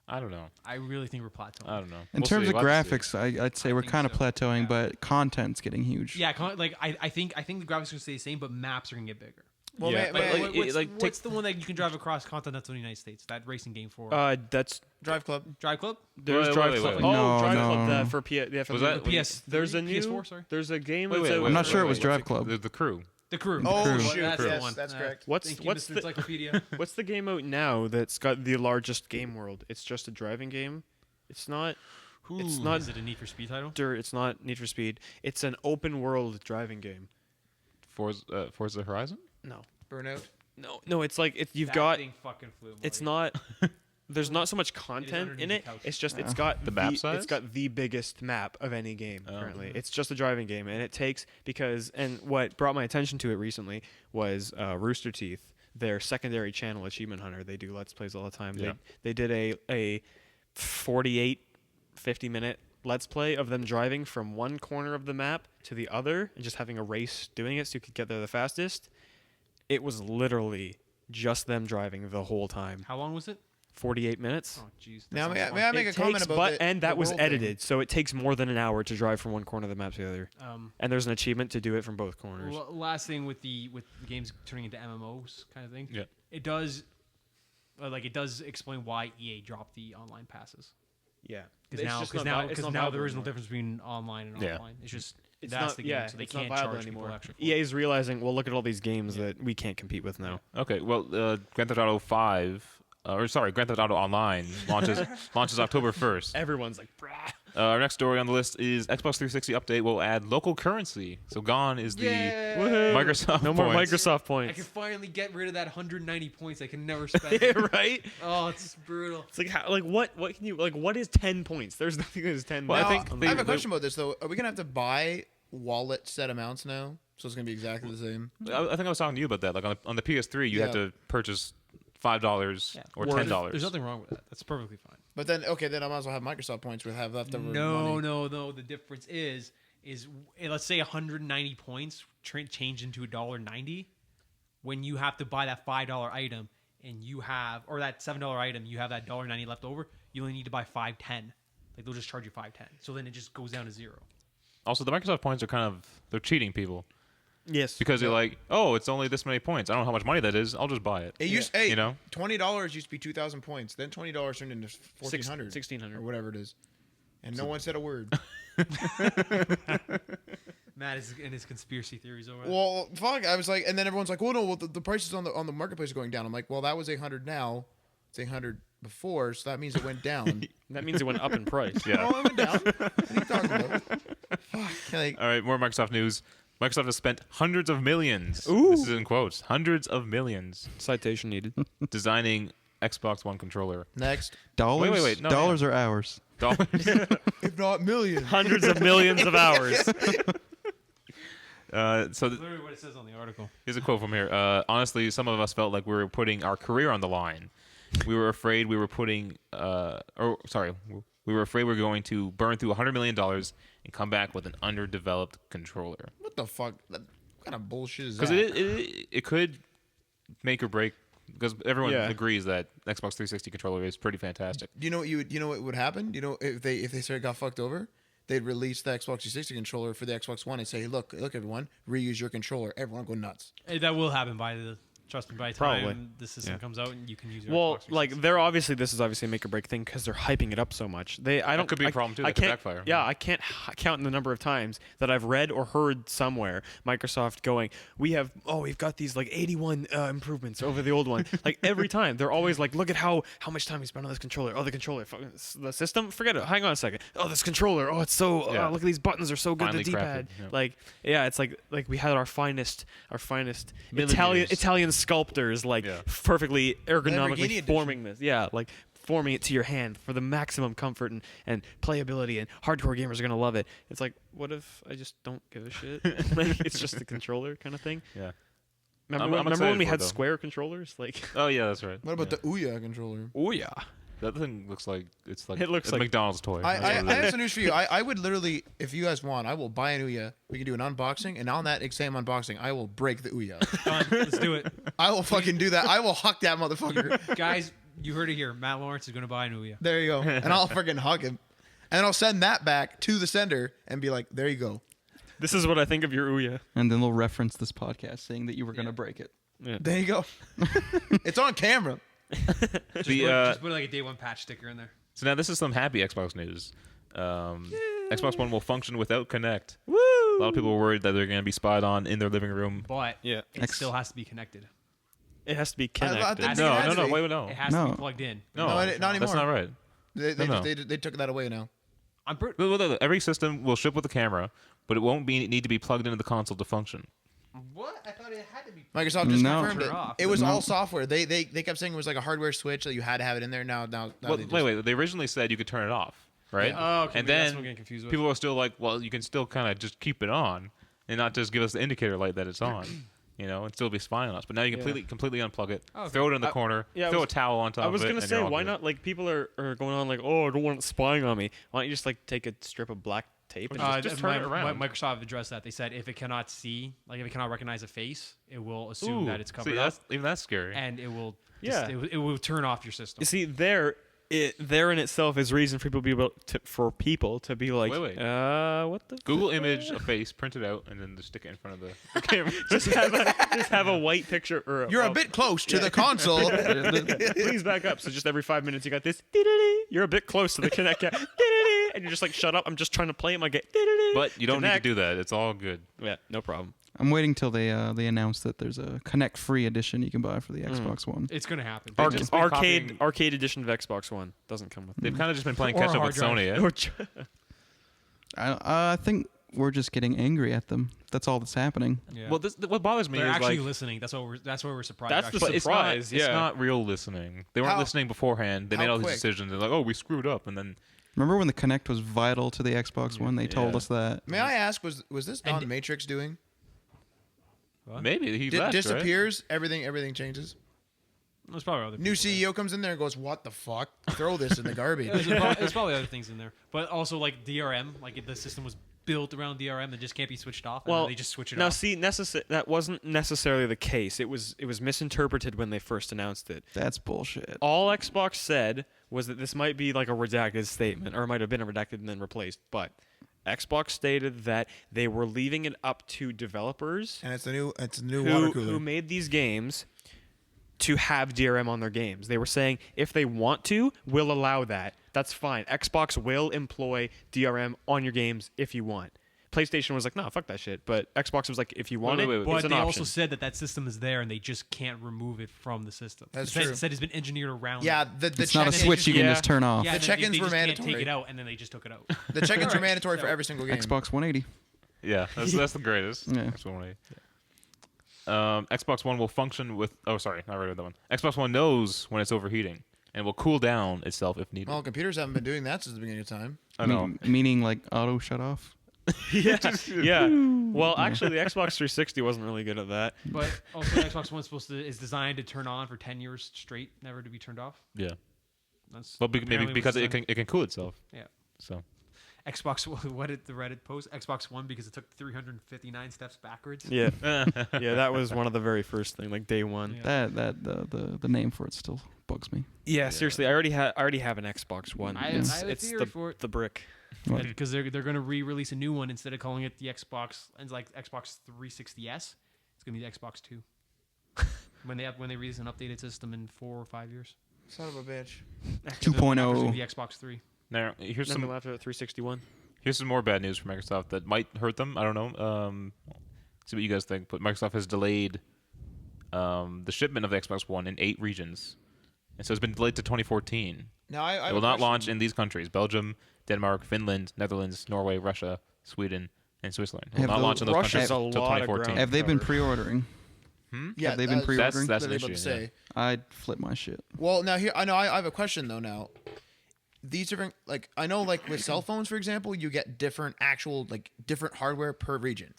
I don't know. I really think we're plateauing. I don't know. In We'll terms see. of We'll have to see. graphics, I'd say I we're think kind of so, plateauing, yeah. but content's getting huge. Yeah, like I think the graphics are going to stay the same, but maps are going to get bigger. Well, Yeah, may- but, may- like, what's, like, take- what's the one that you can drive across continental United States? That racing game for That's Drive Club. Drive Club? there's Wait, Drive wait, Club. wait. Oh, No, Drive no. Club for for Was the- that- PS. There's a new PS4. Sorry, There's a game. Wait, that's wait, out- wait, I'm not wait, sure it wait, was wait. Drive Club. The crew. the Crew. Oh, Crew. shoot. That's the Yes, one. that's correct. What's Thank you, what's Mr. the Encyclopedia. what's the game out now that's got the largest game world? It's just a driving game. It's not. It's not Is it a Need for Speed title? It's not Need for Speed. It's an open world driving game. Forza Horizon. No. Burnout. No. It's like you've That got. thing fucking flew. It's buddy. not. There's not so much content underneath in the it. couch. It's just it's Yeah. got The map size? It's got the biggest map of any game Oh. currently. It's just a driving game, and it takes and what brought my attention to it recently was Rooster Teeth, their secondary channel, Achievement Hunter. They do Let's Plays all the time. Yeah. They did a 50-minute Let's Play of them driving from one corner of the map to the other and just having a race doing it so you could get there the fastest. It was literally just them driving the whole time. How long was it? 48 minutes. Oh, jeez. Now, may I make a comment about and that was world thing? edited, so it takes more than an hour to drive from one corner of the map to the other. Um, And there's an achievement to do it from both corners. last thing with the games turning into MMOs kind of thing. Yeah. It does, it does explain why EA dropped the online passes. Yeah, Because now there is no difference between online and Yeah. offline. It's just It's that's not, the game, yeah, so they it's not can't viable charge anymore. people extra. For EA is realizing, well, look at all these games that we can't compete with now. Okay, well, Grand Theft Auto 5, Grand Theft Auto Online launches October 1st. Everyone's like, brah. Our next story on the list is Xbox 360 update will add local currency. So gone is the Microsoft No more points. Microsoft I points. can finally get rid of that 190 points I can never spend. Right? Oh, it's brutal. It's like, what can you, what is 10 points? There's nothing that is 10 Well, I points. think I have a question about this though. Are we gonna have to buy wallet set amounts now? So it's gonna be exactly the same. I think I was talking to you about that. Like on the PS3, you have Yeah. to purchase $5 or $10. There's nothing wrong with that. That's perfectly fine. But then then I might as well have Microsoft points with have leftover No, money. no. The difference is let's say 190 points change into $1.90. When you have to buy that $5 item and you have, or that $7 item, you have that $1.90 left over. You only need to buy $5.10. Like they'll just charge you $5.10. So then it just goes down to zero. Also, the Microsoft points are they're cheating people Yes. because they're like, oh, it's only this many points. I don't know how much money that is. I'll just buy it. It used You know? $20 used to be 2,000 points. Then $20 turned into 1,400, 1,600. or whatever it is, and no one said a word. Matt is in his conspiracy theories over. Well, fuck. I was like, and then everyone's like, "Well, no, well, the prices on the marketplace are going down." I'm like, "Well, that was 100 now. It's 100 before, so that means it went down." That means it went up in price. Yeah. Oh, it went down. What are you talking about? Fuck. Like, All right, more Microsoft news. Microsoft has spent hundreds of millions. Ooh. This is in quotes. Hundreds of millions Citation needed. designing Xbox One controller. next, Dollars? wait, no, Dollars or hours? Dollars. if not millions. Hundreds of millions of hours. So Literally what it says on the article. here's a quote from here. Honestly, some of us felt like we were putting our career on the line. We were afraid we were putting, we were afraid we were going to burn through $100 million and come back with an underdeveloped controller. What the fuck? What kind of bullshit is Because that? it could make or break. Because everyone Yeah. agrees that Xbox 360 controller is pretty fantastic. Do you know what you know what would happen? You know if they sort of got fucked over, they'd release the Xbox 360 controller for the Xbox One and say, hey, look everyone, reuse your controller. Everyone go nuts. Hey, that will happen by the time Probably. the system Yeah. comes out and you can use your Well, Xbox like 360. this is obviously a make or break thing because they're hyping it up so much. I don't could be a I- problem, too. I That could can't backfire. Yeah, I can't count the number of times that I've read or heard somewhere Microsoft going, we've got these like 81 improvements over the old one. Like every time they're always like, look at how much time we spent on this controller. Oh, the controller, the system, forget it. Hang on a second. Oh, this controller. Oh, it's so. Yeah. Look at these buttons are so good. Finely The D-pad. crafted, yeah. Like it's like we had our finest Millimeters. Italian sculptors like Yeah. perfectly ergonomically Lamborghini edition. forming this. Yeah, like forming it to your hand for the maximum comfort and playability, and hardcore gamers are gonna love it. It's like, what if I just don't give a shit? Like, it's just a controller kind of thing. Yeah. Remember, I'm remember excited when we for it, had though. square controllers? Like, Oh yeah, that's right. What about Yeah. the Ouya controller? oh yeah, That thing looks like It looks a like- McDonald's toy. I That's what it have is. some news for you. I would literally, if you guys want, I will buy an Ouya. We can do an unboxing, and on that same unboxing, I will break the Ouya. Done. Let's do it. I will fucking do that. I will huck that motherfucker. Guys, you heard it here. Matt Lawrence is going to buy an Ouya. There you go. And I'll freaking hug him. And I'll send that back to the sender and be like, there you go. this is what I think of your Ouya. And then they'll reference this podcast saying that you were going to break it. There you go. It's on camera. Just put like a day one patch sticker in there. So now this is some happy Xbox news. Xbox One will function without Kinect. Woo! A lot of people were worried that they're going to be spied on in their living room. But Yeah. it still has to be connected. It has to be I connected. think No, it has no, to no, be. wait, no. It has to No. be plugged in. No, No, not that's anymore. not right. They No. took that away now. Look, every system will ship with a camera, but it won't need to be plugged into the console to function. What? I thought it had to be. Microsoft just No. confirmed Turn it. it off. It was No. all software. They kept saying it was like a hardware switch that you had to have it in there. Now Well, they just, wait. They originally said you could turn it off, right? Oh, okay. And maybe that's then what I'm getting confused with. people were still like, well, you can still kind of just keep it on and not just give us the indicator light that it's on, and still be spying on us. But now you completely unplug it, Oh, okay. throw it in the corner, throw a towel on top I was of it. gonna and say, you're all why good. not? Like, people are going on like, oh, I don't want it spying on me. Why don't you just like take a strip of black tape and just turn it around. Microsoft addressed that. They said if it cannot see, like if it cannot recognize a face, it will assume Ooh, that it's covered see, up, that's scary. and it will. Yeah. it will turn off your system. You see, there in itself is reason for people to be like, Wait. what the Google image a face, print it out, and then just stick it in front of the camera. just have a white picture or you're a bit close to the console. please back up. So just every 5 minutes you got this. You're a bit close to the Kinect. And you're just like, shut up. I'm just trying to play. I get. But you don't need to Connect. do that. It's all good. Yeah, no problem. I'm waiting till they announce that there's a Connect free edition you can buy for the Xbox One. It's gonna happen. They Arc- just been arcade copying- arcade edition of Xbox One doesn't come with They've kind of just been playing Or a catch up hard with drive. Sony. I think we're just getting angry at them. That's all that's happening. Yeah. Well, what bothers me they're is actually like, listening. That's why we're surprised. That's the actually. but it's surprise, not, it's yeah. not real listening. They weren't How- listening beforehand. They how made all quick? these decisions. They're like, oh, we screwed up, and then Remember when the Connect was vital to the Xbox One? They told Yeah. us that. May I ask, was this And- Don Matrix doing? What? maybe he left, right? Disappears, everything changes. There's probably other New people CEO comes in there and goes, "What the fuck? Throw this in the garbage." There's probably other things in there, but also like DRM, like the system was built around DRM and just can't be switched off. And Well, then they just switch it now off. see, that wasn't necessarily the case. It was misinterpreted when they first announced it. That's bullshit. All Xbox said was that this might be like a redacted statement, or it might have been a redacted and then replaced. But Xbox stated that they were leaving it up to developers And it's a new water cooler. who made these games to have DRM on their games. They were saying if they want to, we'll allow that. That's fine. Xbox will employ DRM on your games if you want. PlayStation was like, no, fuck that shit. But Xbox was like, if you want Wait, it, wait, wait. But it's an they option. also said that system is there and they just can't remove it from the system. That's It true. said it's been engineered around. Yeah, it. the It's not a check-ins- switch you can Yeah. just turn off. Yeah, The and check-ins they were just can't mandatory. take it out, and then they just took it out. The check-ins are Alright, mandatory for so- every single game. Xbox 180. Yeah, that's the greatest. Yeah. Xbox One. Xbox One will function with. Oh, sorry, I read that one. Xbox One knows when it's overheating and will cool down itself if needed. Well, computers haven't been doing that since the beginning of time. I know. Meaning like auto shut off. yeah. Well, actually, the Xbox 360 wasn't really good at that. But also, the Xbox One is designed to turn on for 10 years straight, never to be turned off. Yeah. That's Well, maybe apparently because what's it can cool itself. Yeah. So. Xbox. What did the Reddit post? Xbox One because it took 359 steps backwards. Yeah. Yeah, that was one of the very first thing, like day one. Yeah. That the name for it still bugs me. Yeah, seriously, I already have an Xbox One. I It's, have a it's theory for it. the brick. What? Because they're going to re-release a new one instead of calling it the Xbox and like Xbox 360s. It's going to be the Xbox 2 when they release an updated system in 4 or 5 years. Son of a bitch. After the 2.0. Xbox 3. Now here's Nothing some after the 361. here's some more bad news for Microsoft that might hurt them. I don't know. See what you guys think. But Microsoft has delayed the shipment of the Xbox One in 8 regions, and so it's been delayed to 2014. Now I It have will a not question. launch in these countries: Belgium, Denmark, Finland, Netherlands, Norway, Russia, Sweden, and Switzerland. It will Have not the- launch in those Russia's countries a until lot of 2014. ground. Have they been cover. pre-ordering? Yeah, Have they been pre-ordering? That's an literally about issue, to say. I'd flip my shit. Well, now here I know I have a question though. Now, these different like I know like with cell phones, for example, you get different different hardware per region.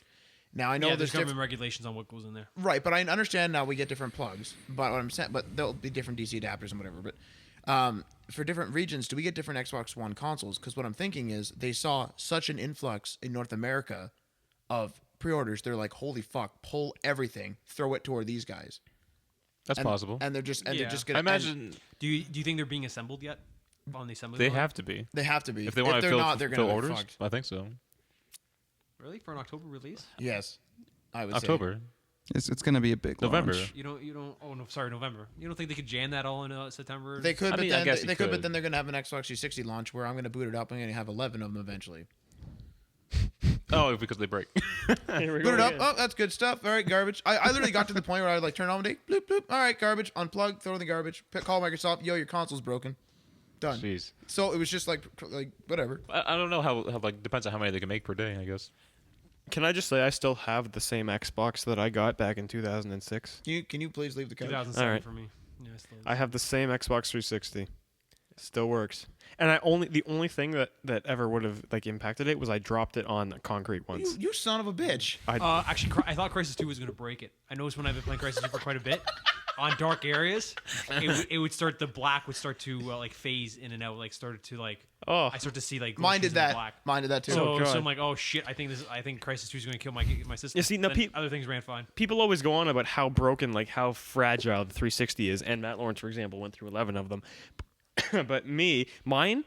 Now I know Yeah, there's there's government different regulations on what goes in there. right, but I understand now we get different plugs. But what I'm saying, but there'll be different DC adapters and whatever. But for different regions, do we get different Xbox One consoles? Because what I'm thinking is they saw such an influx in North America of pre-orders. They're like, holy fuck, pull everything, throw it toward these guys. That's And- possible. And they're just Yeah. gonna I imagine Do you think they're being assembled yet on the assembly they line? have to be. they have to be. If they want to they're fill, not, they're fill gonna orders, be fucked. I think so. Really for an October release? Yes, I would say. October, It's gonna be a big November. launch. You don't. Oh no, sorry, November. You don't think they could jam that all in September? They could, I but mean, I then guess they you could, but could. then they're gonna have an Xbox 360 launch where I'm gonna boot it up. I'm gonna have 11 of them eventually. Oh, because they break. Here we Boot go it up. again. Oh, that's good stuff. All right, garbage. I literally got to the point where I would like turn on the bloop bloop. All right, garbage. Unplug. Throw it in the garbage. Call Microsoft. Yo, your console's broken. Done. Jeez. So it was just like whatever. I don't know how like depends on how many they can make per day, I guess. Can I just say I still have the same Xbox that I got back in 2006? Can you please leave the couch? 2007 Alright. for me. Yeah, still is. I have the same Xbox 360. It still works. And the only thing that ever would have like impacted it was I dropped it on concrete once. You son of a bitch. Actually, I thought Crisis 2 was going to break it. I noticed when I've been playing Crisis 2 for quite a bit, on dark areas, it would start, the black would start to like phase in and out, like started to like, Oh. I start to see like Mine glimpses did of that. black. Mine did that too. So, God. so I'm like, oh shit! I think Crisis 2 is going to kill my system. You see, now Then other things ran fine. People always go on about how broken, like how fragile the 360 is, and Matt Lawrence, for example, went through 11 of them. But mine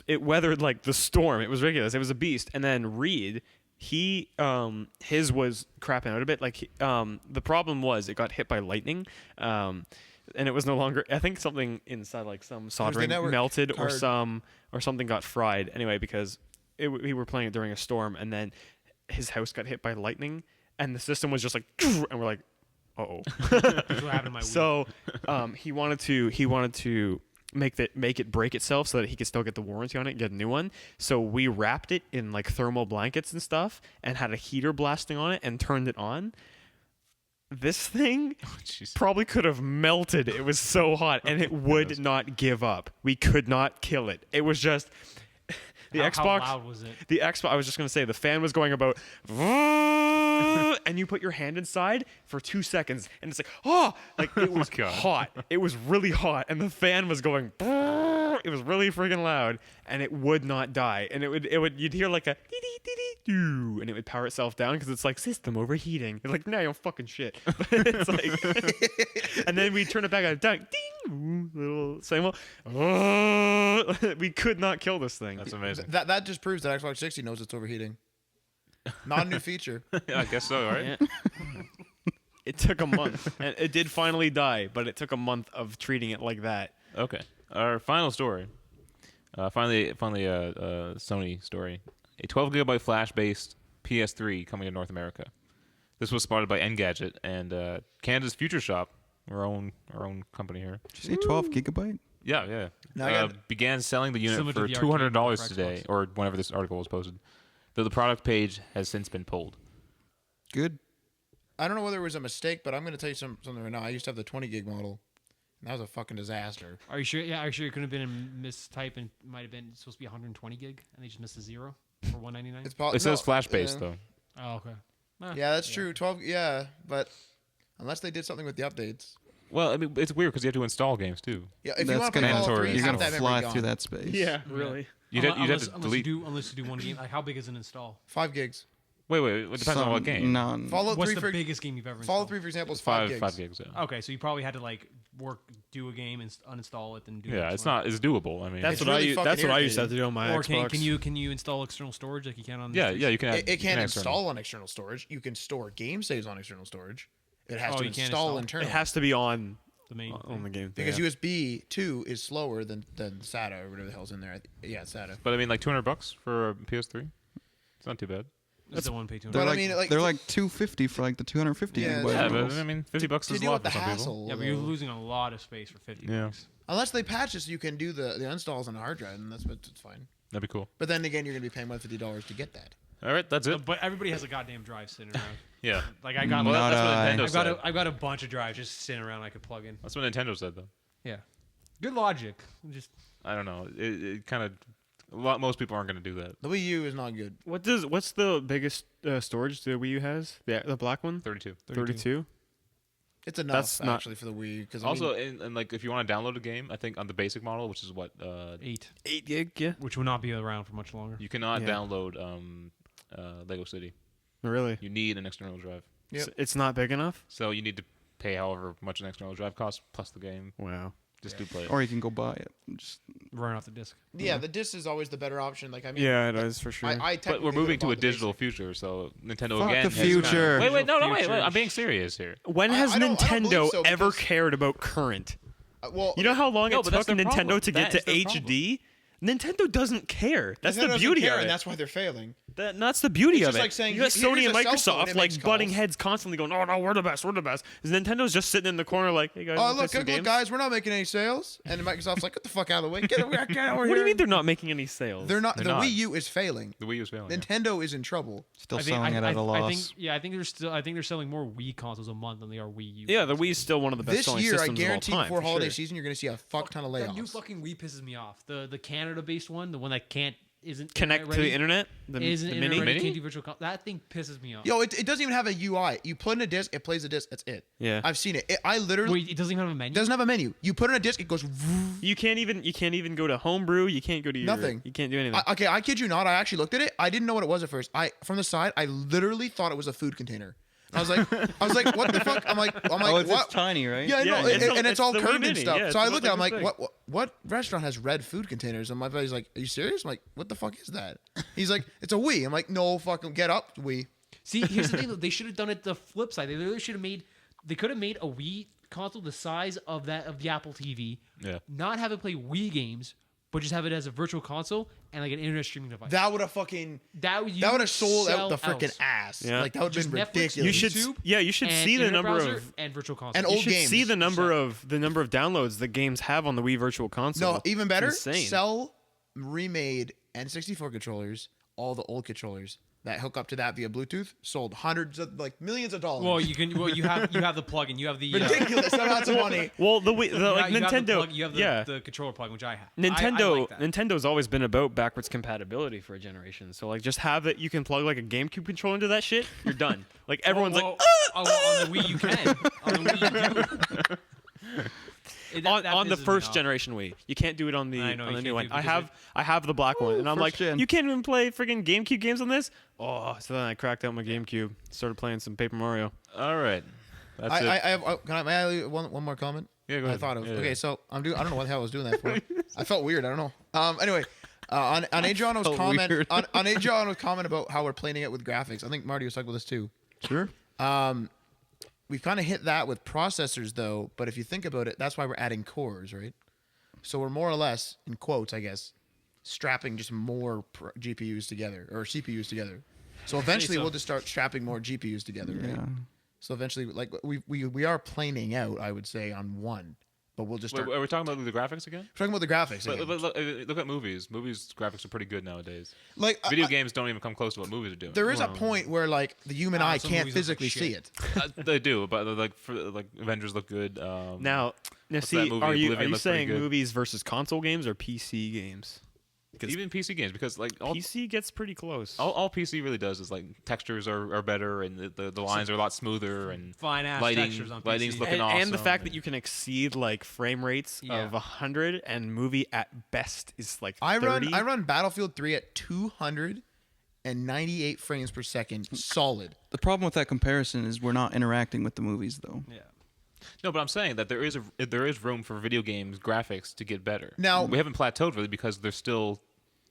it weathered like the storm. It was ridiculous. It was a beast. And then Reed, his was crapping out a bit. Like the problem was it got hit by lightning, and it was no longer. I think something inside, like some soldering network melted, card. or something got fried. Anyway, because we were playing it during a storm, and then his house got hit by lightning, and the system was just like, and we're like, uh-oh. That's what happened to my Wii. So he wanted to make it break itself so that he could still get the warranty on it and get a new one. So we wrapped it in like thermal blankets and stuff and had a heater blasting on it and turned it on. This thing Jeez. probably could have melted. It was so hot and it would not give up. We could not kill it. It was just the How Xbox. loud was it? The Xbox. I was just gonna say the fan was going about, and you put your hand inside for 2 seconds, and it's like, oh, like it was God. hot. It was really hot, and the fan was going. It was really freaking loud, and it would not die. And it would. You'd hear like a doo, and it would power itself down because it's like system overheating. It's like, no, you're fucking shit. But it's like, and then we turn it back on, ding, little same old. We could not kill this thing. That's amazing. That just proves that Xbox 60 knows it's overheating. Not a new feature. Yeah, I guess so, right? Yeah. It took a month, and it did finally die, but it took a month of treating it like that. Okay. Our final story. Finally, a Sony story. A 12 gigabyte flash-based PS3 coming to North America. This was spotted by Engadget and Canada's Future Shop, our own company here. Did you say 12 gigabyte? Yeah. Now I got- Began selling the unit Similar to for the $200 arcade for today, Xbox. or whenever this article was posted. Though the product page has since been pulled. Good. I don't know whether it was a mistake, but I'm going to tell you something right now. I used to have the 20 gig model, and that was a fucking disaster. Are you sure? Yeah, are you sure it could have been a mistype and might have been supposed to be 120 gig and they just missed a zero for 199? It says flash-based, though. Oh, okay. Yeah, that's true. 12. Yeah, but unless they did something with the updates. Well, I mean, it's weird because you have to install games, too. Yeah, if you That's want to play gonna Call of mandatory. Duty, you're half gonna that fly memory through gone. that space. Yeah, really. You'd have unless, to delete. unless you do one game. Like, how big is an install? 5 gigs. Wait. It depends on what game. None. Fallout What's 3 the for biggest game you've ever Fallout installed? 3, for example, is 5 gigs. 5 gigs. Yeah. Okay, so you probably had to like do a game and uninstall it, then do. the Yeah, next it's one. not. It's doable. I mean, That's It's what really that's what I used to have fucking to do on my Or Xbox. can you install external storage like you can on? yeah. the You can. It can't external. install on external storage. You can store game saves on external storage. It has Oh, to you can't install install? internally. It has to be on the main. on the game. because yeah. USB 2 is slower than SATA or whatever the hell's in there. Yeah, SATA. But I mean, like $200 for a PS3. It's not too bad. That's the one pay They're But I like, mean, like- they're like 250 for like the 250 Yeah, gigabyte Yeah, but models. I mean, $50 To is a deal lot with for the some people. hassle. Yeah, but you're losing a lot of space for 50 Yeah. bucks. Unless they patch it so you can do the installs on a hard drive, and that's fine. That'd be cool. But then again, you're going to be paying $150 to get that. All right, that's it. But everybody has a goddamn drive sitting around. Yeah. Like I got, Well, Not that's what I. Nintendo said. I've got a bunch of drives just sitting around I could plug in. That's what Nintendo said, though. Yeah, good logic. Just I don't know. It kind of. Most people aren't going to do that. The Wii U is not good. What's the biggest storage the Wii U has? The black one? 32. 32. It's enough That's not- actually for the Wii. Because Also, and like if you want to download a game, I think on the basic model, which is what 8, 8 gig. Yeah. which will not be around for much longer. you cannot Yeah. download Lego City. Really? You need an external drive. Yep. It's not big enough. So you need to pay however much an external drive costs plus the game. Wow. Just do play it. Or you can go buy it. Just Run off the disc. yeah, the disc is always the better option. Like I mean, Yeah, it is for sure. I But we're technically moving would've to a bought the digital basic. future, so Nintendo Fuck again. the has kind of- future. Wait, no, Future. wait. I'm being serious here. When I- has I don't Nintendo believe so, ever because- cared about current? Well, You know how long No, it but that's took their Nintendo problem. to That get is to their HD? Nintendo doesn't care. That's Nintendo the doesn't beauty care, of and it. that's why they're failing. That's the beauty It's of just it. like saying, you got "Here's Sony a and cell phone, Microsoft it like makes butting calls." heads constantly, going, "Oh no, we're the best, we're the best." Is Nintendo's just sitting in the corner like, "Hey guys, Oh, wanna play look, some look, games?" guys, we're not making any sales. And Microsoft's like, get the fuck out of the way. Get over here. What do you mean they're not making any sales? They're not. They're the not. Wii U is failing. The Wii U is failing. Yeah. Nintendo is in trouble. Still selling it at a loss. I think they're selling more Wii consoles a month than they are Wii U. Yeah, the Wii's still one of the best This selling year, I systems guarantee of all time. before for holiday sure. season, you're going to see a fuck ton of That new layoffs. fucking Wii pisses me off. The Canada-based one, the one that isn't Connect to the ready, internet. The isn't mini. internet ready, Mini? can't do virtual. That thing pisses me off. Yo, it doesn't even have a UI. You put in a disc, it plays a disc. That's it. Yeah. I've seen it. I literally Wait, it doesn't even have a menu. doesn't have a menu. You put in a disc, it goes. You can't even go to homebrew. You can't go to your, Nothing. You can't do anything. Okay, I kid you not. I actually looked at it. I didn't know what it was at first. From the side, I literally thought it was a food container. I was like, what the fuck? I'm like, Oh, it's what? just tiny, right? Yeah, I know, Yeah, and it's all the Wii curved and Mini. stuff. Yeah, So I it's looked at it, I'm about like, like this what restaurant has red food containers? And my buddy's like, are you serious? I'm like, what the fuck is that? He's like, it's a Wii. I'm like, no, fucking get up, Wii. See, here's the thing. Though. They should have done it the flip side. They literally should have made. They could have made a Wii console the size of the Apple TV. Yeah. Not have it play Wii games, but just have it as a virtual console and like an internet streaming device. That would have fucking. That would have sold out the sell freaking out. ass. Yeah. Like that would Just have been Netflix, ridiculous. You should- YouTube, you should and see the internet number browser of- and virtual console. and You old should games. see the number of downloads that games have on the Wii Virtual Console. No, even better. It's insane. Sell remade N64 controllers, all the old controllers that hook up to that via Bluetooth, sold hundreds of millions of dollars. Well, you have the plug-in. You have the ridiculous amounts of money. Well, the you like have the Nintendo, plug- you have the, yeah. the controller plug, which I have. Nintendo, I like that. Nintendo's always been about backwards compatibility for a generation. So like, just have it. You can plug like a GameCube controller into that shit. You're done. Like everyone's well, like, on the Wii you can. On the Wii you do. on the pisses me first off. generation Wii. You can't do it on the I know, on you the can't new do one. it I because have the black one, and I'm first like, gen. you can't even play freaking GameCube games on this. Oh, so then I cracked out my GameCube, started playing some Paper Mario. All right. That's I it. have. May I leave one more comment? Yeah, go I ahead. thought of. Yeah, Okay, yeah. so I don't know what the hell I was doing that for. I felt weird. I don't know. Anyway, on Adriano's felt comment weird. on Adriano's comment about how we're playing it with graphics. I think Marty was talking about this too. Sure. We've kind of hit that with processors though, but if you think about it, that's why we're adding cores, right? So we're more or less, in quotes, I guess, strapping just more GPUs together or CPUs together. So eventually so. we'll just start strapping more GPUs together, right? Yeah. So eventually, like we are planing out, I would say, on one, but we'll just Wait, start are we talking about the graphics again? talking about the graphics. But, Again. look at movies. Movies graphics are pretty good nowadays. Like Video games don't even come close to what movies are doing. there is a point where like the human eye some can't movies look like physically see shit. it. They do, but like Avengers look good. Now What's see, that movie? are you Oblivion looks pretty saying good. movies versus console games or PC games? Because even PC games, because like all PC gets pretty close. all PC really does is like textures are better and the lines are a lot smoother and Fine ass lighting textures on PC. lighting's looking and, awesome. and the fact that you can exceed like frame rates Yeah. of 100 and movie at best is like 30. I run Battlefield 3 at 298 frames per second, solid. The problem with that comparison is we're not interacting with the movies, though. Yeah. No, but I'm saying that there is room for video games graphics to get better. Now- we haven't plateaued really because there's still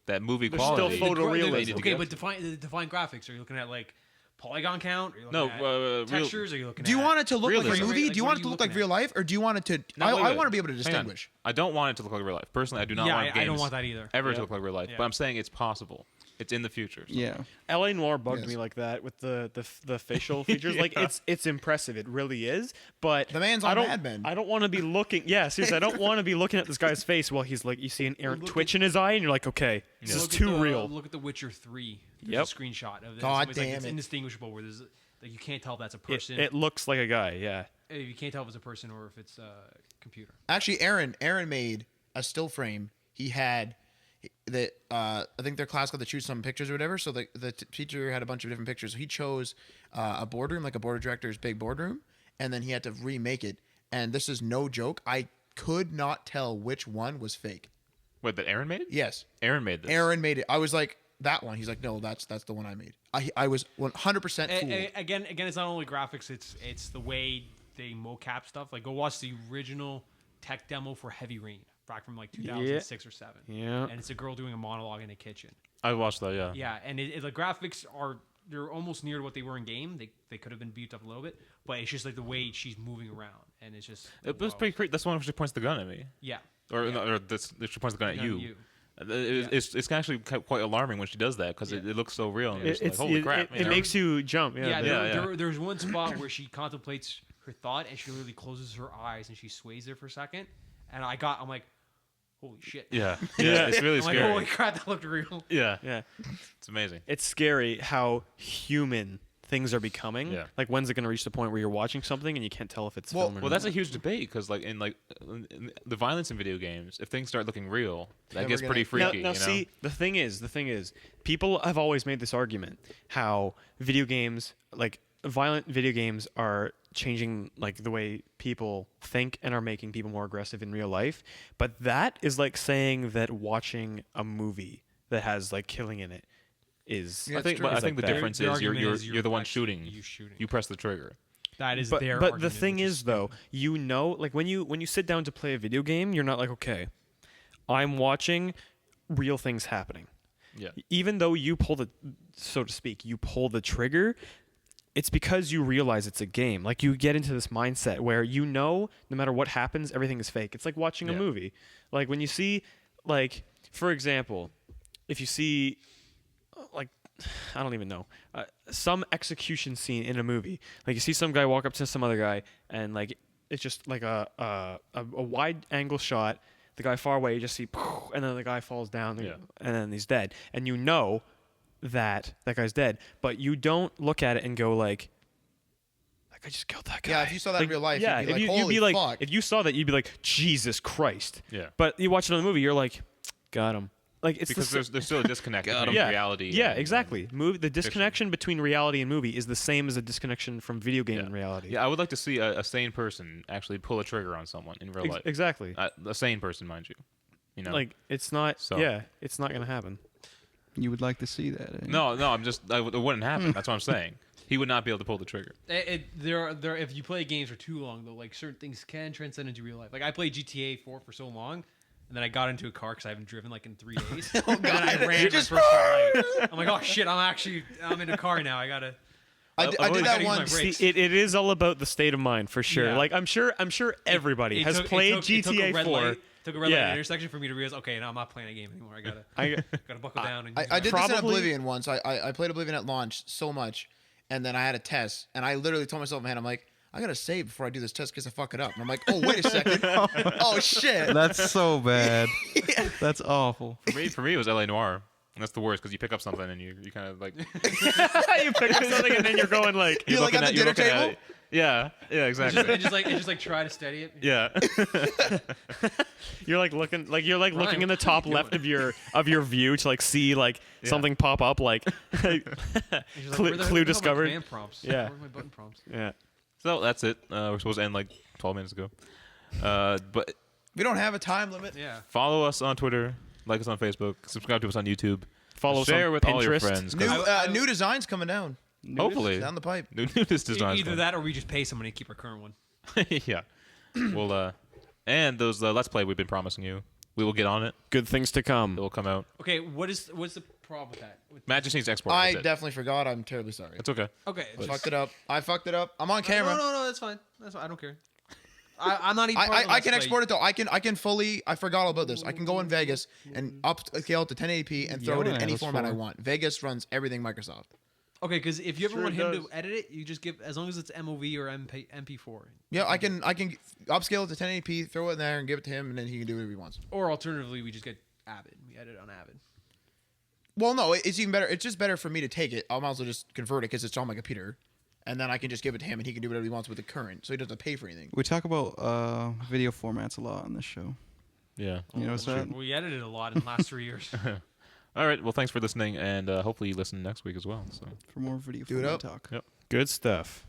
that movie There's quality. still photorealism. they need to Okay, get but define graphics. Are you looking at like polygon count? Are you No, looking at real- textures? Are you looking Do you at want it to look like a Realism. movie? Like, Do you what want are it to you look like looking real life, or do you want it to? No, wait, I wait. want to be able to Hang on. distinguish. I don't want it to look like real life. Personally, I do not Yeah, want I games don't want that either. ever Yeah. to look like real life. Yeah. But I'm saying it's possible. It's in the future. Yeah. LA Noir bugged Yes. me like that with the facial features. Like it's impressive. It really is. But The man's I on don't, Mad Men. I don't want to be looking. Yeah, seriously, I don't want to be looking at this guy's face while he's like, you see an errant Look twitch in his eye, and you're like, okay, this is Look at too the- real. Look at The Witcher 3. There's Yep. a screenshot of this. God It's like, damn it's it. indistinguishable. Where there's like you can't tell if that's a It, person. it looks like a guy. Yeah. You can't tell if it's a person or if it's a computer. Actually, Aaron made a still frame. He had the I think their class got to choose some pictures or whatever. So the teacher had a bunch of different pictures. So he chose a boardroom, like a board of directors' big boardroom, and then he had to remake it. And this is no joke. I could not tell which one was fake. What, that Aaron made it? Yes, Aaron made this. Aaron made it. I was like, that one. He's like, no, that's the one I made. I was 100% fooled. Again, it's not only graphics. It's the way they mocap stuff. Like go watch the original tech demo for Heavy Rain back from like 2006 or 7. Yeah. And it's a girl doing a monologue in a kitchen. I watched that. Yeah. Yeah, and the graphics they're almost near to what they were in game. They could have been beefed up a little bit, but it's just like the way she's moving around, and it's just It was whoa. pretty crazy. That's the one where she points the gun at me, Yeah. or Yeah. no, or this she points the gun at Gun you. at you. It's actually quite alarming when she does that because it looks so real. And you're just like, holy crap! It makes you jump. Yeah. There's one spot where she contemplates her thought and she literally closes her eyes and she sways there for a second, and I'm like, holy shit. Yeah, it's really I'm scary. like, holy crap, that looked real. Yeah, Yeah. it's amazing. It's scary how human things are becoming. Yeah. Like, when's it going to reach the point where you're watching something and you can't tell if it's film or Well, not? that's a huge debate because, like, in the violence in video games, if things start looking real, that Yeah, gets we're pretty gonna- freaky. Now, you know? see, the thing is, people have always made this argument how video games, like violent video games, are changing like the way people think and are making people more aggressive in real life. But that is like saying that watching a movie that has like killing in it is. Yeah, I think, true. but I is think like the that. difference Their is you're argument is you're the one actually shooting. you shooting. You press the trigger. That is But their the argument, thing which is though, you know, like when you sit down to play a video game, you're not like, okay, I'm watching real things happening. Yeah. Even though you pull the, so to speak, you pull the trigger, it's because you realize it's a game. Like you get into this mindset where you know no matter what happens, everything is fake. It's like watching a Yeah. movie. Like when you see, like for example, if you see, like I don't even know, some execution scene in a movie. Like you see some guy walk up to some other guy, and like it's just like a wide angle shot. The guy far away, you just see, and then the guy falls down, Yeah. and then he's dead. And you know that guy's dead, but you don't look at it and go like, that guy just killed that guy. Yeah, if you saw that in real life, yeah, you'd be like, you'd holy be like, fuck. if you saw that, you'd be like, Jesus Christ. Yeah. But you watch it on the movie, you're like, got him. Like it's Because the, there's still a disconnect between yeah, reality. Yeah, and, exactly. The disconnection between reality and movie is the same as the disconnection from video game and reality. Yeah, I would like to see a sane person actually pull a trigger on someone in real life. Exactly. A sane person, mind you. You know. Like it's not. So- Yeah, it's not gonna happen. You would like to see that. Eh? No, I'm just. It wouldn't happen. That's what I'm saying. He would not be able to pull the trigger. there if you play games for too long though, like certain things can transcend into real life. Like I played GTA 4 for so long, and then I got into a car because I haven't driven like in 3 days. And then I ran my first red light. I'm like, oh shit, I'm in a car now. I gotta. I did gotta that use my once. brakes. See, it is all about the state of mind for sure. Yeah. Like I'm sure everybody has played GTA 4. Took a red light Yeah. at an intersection for me to realize, okay, now I'm not playing a game anymore. I Gotta buckle down. And I did this in Probably- Oblivion once. I played Oblivion at launch so much, and then I had a test, and I literally told myself, man, I'm like, I gotta save before I do this test because I fuck it up. And I'm like, oh wait a second, oh shit. That's so bad. That's awful. For me, it was LA Noire. And that's the worst because you pick up something and you kind of like you pick up something and then you're going like. You're like looking at the you're dinner looking at table? it. Yeah, exactly. it just like try to steady it. Yeah. You're like looking in the top what are you left of your view to like see like Yeah. something pop up like It's just like, Clue- where the hell clue are my discovered. command prompts? Yeah. Where are my button prompts? yeah. So that's it. We're supposed to end like 12 minutes ago. But We don't have a time limit. Yeah. follow us on Twitter, like us on Facebook, subscribe to us on YouTube, Follow us share on with all your Pinterest. friends. 'cause New designs coming down. hopefully, Down the pipe. new nudist designs. Either that or we just pay somebody to keep our current one. Yeah. Well, and those Let's Play we've been promising you, we will get on it. Good things to It come. will come out. Okay, what's the problem with that? Matt just needs to export. I That's it. definitely forgot. I'm terribly sorry. It's okay. Okay. Fucked it up. I fucked it up. I'm on camera. No, that's fine. That's fine. I don't care. I'm not even. part of the I Let's can Play. export it though. I can fully. I forgot all about this. I can go in Vegas and upscale to 1080p and throw it in Yeah, any that's format I fine. want. Vegas runs everything Microsoft. Okay, because if you ever Sure want it him does. to edit it, you just give as long as it's MOV or MP4. Yeah, I can upscale it to 1080p, throw it in there, and give it to him, and then he can do whatever he wants. Or alternatively, we just get Avid. We edit on Avid. Well, no, it's even better. It's just better for me to take it. I might as well just convert it because it's on my computer, and then I can just give it to him, and he can do whatever he wants with the current, so he doesn't have to pay for anything. We talk about video formats a lot on this show. Yeah. You know that? We edited a lot in the last 3 years. All right. Well, thanks for listening, and hopefully you listen next week as well. So. For more video Do it format up. talk. Yep. Good stuff.